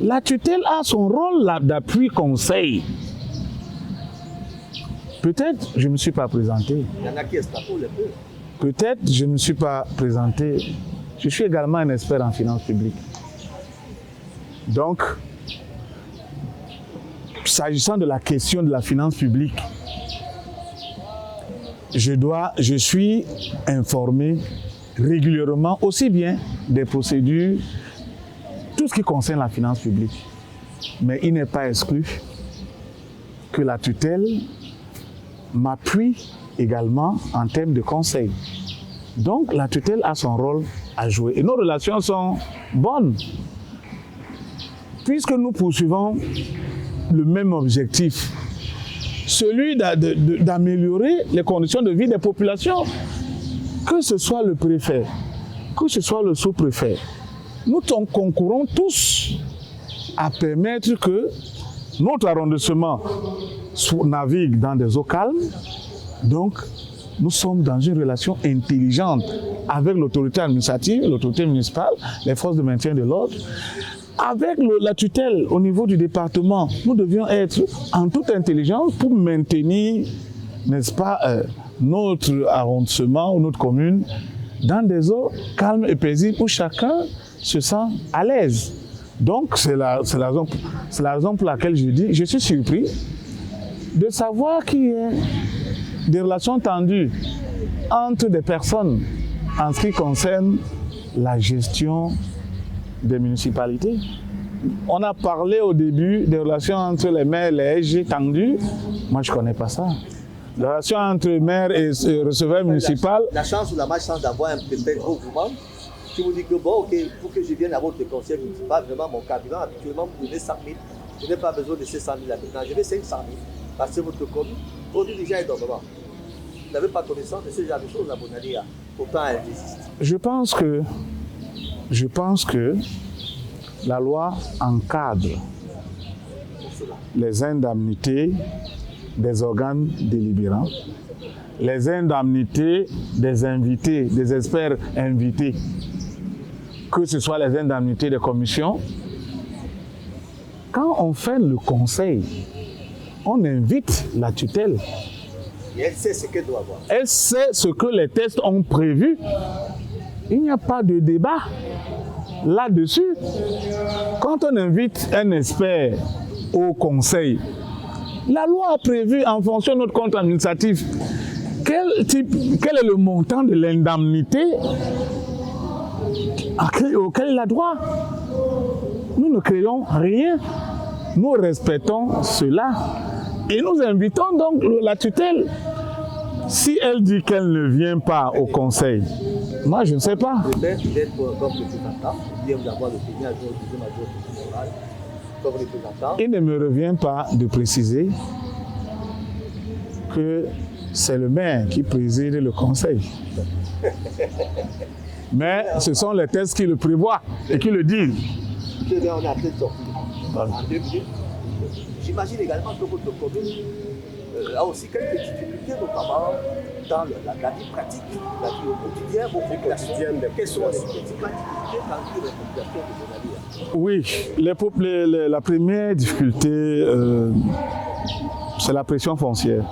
La tutelle a son rôle d'appui conseil. Peut-être je ne me suis pas présenté. Il y en a qui extrapolent un peu. Peut-être je ne me suis pas présenté. Je suis également un expert en finances publiques. Donc, s'agissant de la question de la finance publique, je suis informé régulièrement aussi bien des procédures, tout ce qui concerne la finance publique. Mais il n'est pas exclu que la tutelle m'appuie également en termes de conseil. Donc la tutelle a son rôle à jouer et nos relations sont bonnes puisque nous poursuivons le même objectif, celui d'améliorer les conditions de vie des populations, que ce soit le préfet, que ce soit le sous-préfet. Nous concourons tous à permettre que notre arrondissement navigue dans des eaux calmes, donc nous sommes dans une relation intelligente avec l'autorité administrative, l'autorité municipale, les forces de maintien de l'ordre. Avec la tutelle au niveau du département, nous devions être en toute intelligence pour maintenir, n'est-ce pas, notre arrondissement ou notre commune dans des eaux calmes et paisibles où chacun se sent à l'aise. Donc, c'est la raison pour laquelle je dis, je suis surpris de savoir qu'il y a des relations tendues entre des personnes en ce qui concerne la gestion des municipalités. On a parlé au début des relations entre les maires et les SG tendues. Moi, je ne connais pas ça. La relation entre maire et receveur municipal. La chance ou la malchance d'avoir un peut-être groupement qui vous dit que bon, ok, pour que je vienne à votre conseil municipal, vraiment mon carburant, habituellement, vous donnez 100 000. Je n'ai pas besoin de ces 100 000 habitants. Je vais 500 000 parce que votre commune produit déjà énormément. Vous n'avez pas connaissance de ce genre de choses à Bonalia. Pourtant, elle existe. Je pense que la loi encadre les indemnités des organes délibérants, les indemnités des invités, des experts invités, que ce soit les indemnités des commissions. Quand on fait le conseil, on invite la tutelle. Et elle sait ce qu'elle doit avoir. Elle sait ce que les textes ont prévu. Il n'y a pas de débat là-dessus. Quand on invite un expert au conseil, la loi a prévu en fonction de notre compte administratif quel est le montant de l'indemnité auquel il a droit. Nous ne créons rien. Nous respectons cela. Et nous invitons donc la tutelle. Si elle dit qu'elle ne vient pas au conseil, moi je ne sais pas. Peut-être comme représentant, bien vous avoir le premier adjoint au deuxième adjoint général, comme représentant. Il ne me revient pas de préciser que c'est le maire qui préside le conseil. Mais ce sont les textes qui le prévoient et qui le disent. On est en train de sortir. En 2 minutes. J'imagine également que votre commune a aussi quelques difficultés, notamment dans la vie pratique, la vie au quotidien, vos populations. Quelles sont les principales difficultés dans les populations de Bonalia? Oui, la première difficulté, c'est la pression foncière.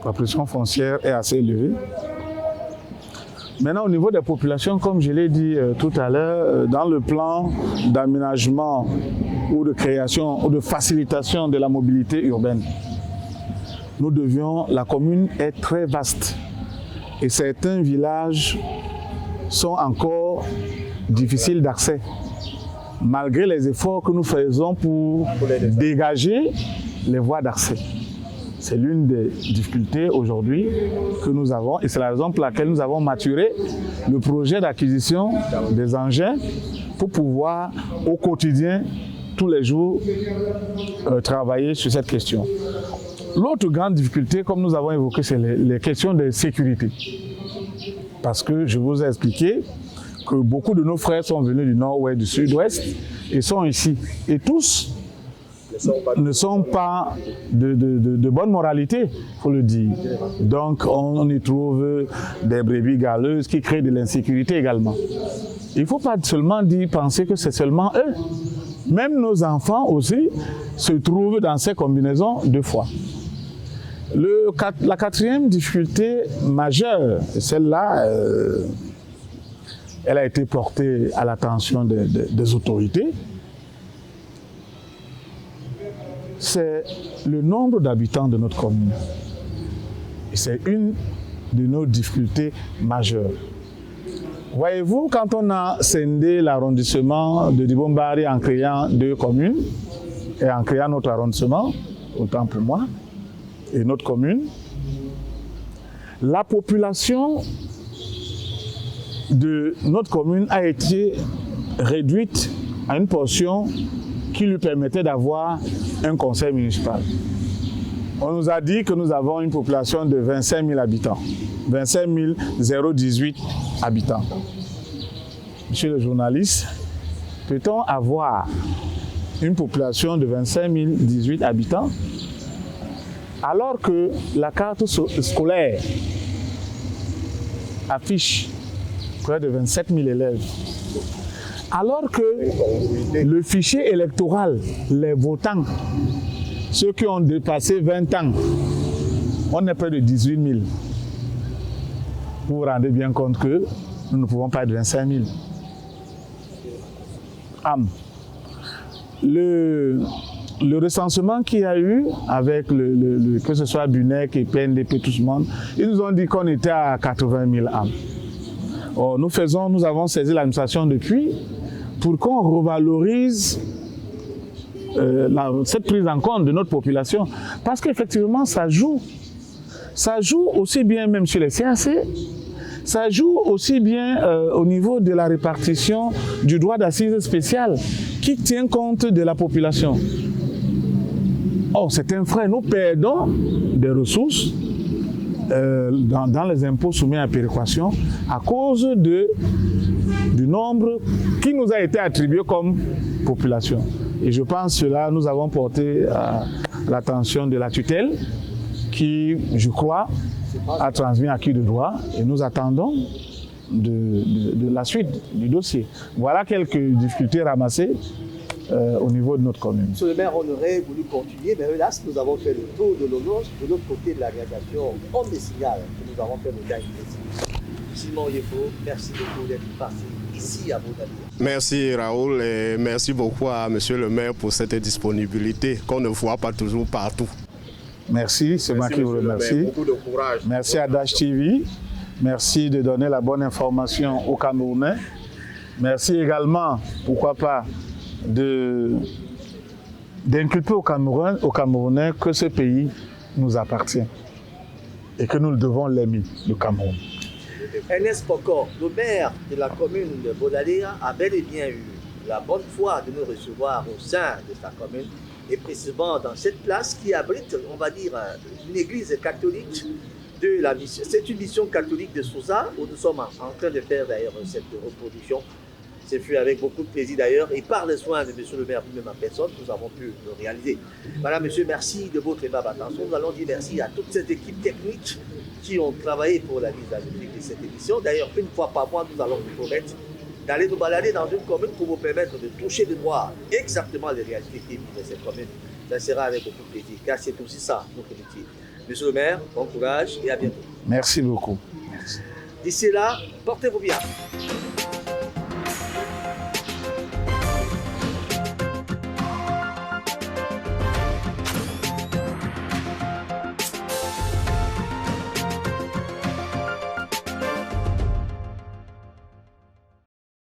La pression foncière est assez élevée. Maintenant, au niveau des populations, comme je l'ai dit tout à l'heure, dans le plan d'aménagement ou de création ou de facilitation de la mobilité urbaine, la commune est très vaste et certains villages sont encore difficiles d'accès, malgré les efforts que nous faisons pour dégager les voies d'accès. C'est l'une des difficultés aujourd'hui que nous avons et c'est la raison pour laquelle nous avons maturé le projet d'acquisition des engins pour pouvoir au quotidien, tous les jours, travailler sur cette question. L'autre grande difficulté, comme nous avons évoqué, c'est les questions de sécurité. Parce que je vous ai expliqué que beaucoup de nos frères sont venus du nord-ouest, du sud-ouest et sont ici. Et tous ne sont pas de bonne moralité, il faut le dire. Donc on y trouve des brebis galeuses qui créent de l'insécurité également. Il ne faut pas seulement penser que c'est seulement eux. Même nos enfants aussi se trouvent dans ces combinaisons de foi. La quatrième difficulté majeure, celle-là, elle a été portée à l'attention des autorités, c'est le nombre d'habitants de notre commune. Et c'est une de nos difficultés majeures. Voyez-vous, quand on a scindé l'arrondissement de Dibombari en créant 2 communes et en créant notre arrondissement, autant pour moi, et notre commune, la population de notre commune a été réduite à une portion qui lui permettait d'avoir un conseil municipal. On nous a dit que nous avons une population de 25 000 habitants. 25 018 habitants. Monsieur le journaliste, peut-on avoir une population de 25 018 habitants Alors que la carte scolaire affiche près de 27 000 élèves. Alors que le fichier électoral, les votants, ceux qui ont dépassé 20 ans, on est près de 18 000. Vous vous rendez bien compte que nous ne pouvons pas être 25 000 âmes. Le recensement qu'il y a eu avec que ce soit Bunec et PNDP, tout le monde, ils nous ont dit qu'on était à 80 000 âmes. Or, nous avons saisi l'administration depuis pour qu'on revalorise cette prise en compte de notre population. Parce qu'effectivement, ça joue. Ça joue aussi bien même sur les CAC, ça joue aussi bien au niveau de la répartition du droit d'assise spécial qui tient compte de la population. Or, c'est un frais. Nous perdons des ressources dans les impôts soumis à péréquation à cause du nombre qui nous a été attribué comme population. Et je pense que là, nous avons porté l'attention de la tutelle qui, je crois, a transmis acquis de droit et nous attendons de la suite du dossier. Voilà quelques difficultés ramassées au niveau de notre commune. Monsieur le maire, on aurait voulu continuer, mais hélas, nous avons fait le tour de l'horloge de l'autre côté de l'agrégation. On me signale que nous avons fait le dernier plaisir. Simon Yefo, merci beaucoup d'être passé ici à Bonalia. Merci Raoul et merci beaucoup à monsieur le maire pour cette disponibilité qu'on ne voit pas toujours partout. Merci, c'est moi qui vous remercie. Beaucoup de courage. Merci à Dash TV. Merci de donner la bonne information aux Camerounais. Merci également, pourquoi pas, d'inculper aux Camerounais que ce pays nous appartient et que nous devons l'aimer, le Cameroun. Ernest Pokor, le maire de la commune de Bonalia, a bel et bien eu la bonne foi de nous recevoir au sein de sa commune et précisément dans cette place qui abrite, on va dire, une église catholique de la mission. C'est une mission catholique de Sousa où nous sommes en train de faire d'ailleurs cette reproduction. C'est fait avec beaucoup de plaisir d'ailleurs et par les soins de monsieur le maire lui-même en personne, nous avons pu le réaliser. Voilà monsieur, merci de votre aimable attention. Nous allons dire merci à toute cette équipe technique qui ont travaillé pour la mise à l'équipe de cette émission. D'ailleurs, une fois par mois, nous allons vous promettre d'aller nous balader dans une commune pour vous permettre de toucher de voir exactement les réalités qui vivent dans cette commune. Ça sera avec beaucoup de plaisir, car c'est aussi ça, notre métier. Monsieur le maire, bon courage et à bientôt. Merci beaucoup. D'ici là, portez-vous bien.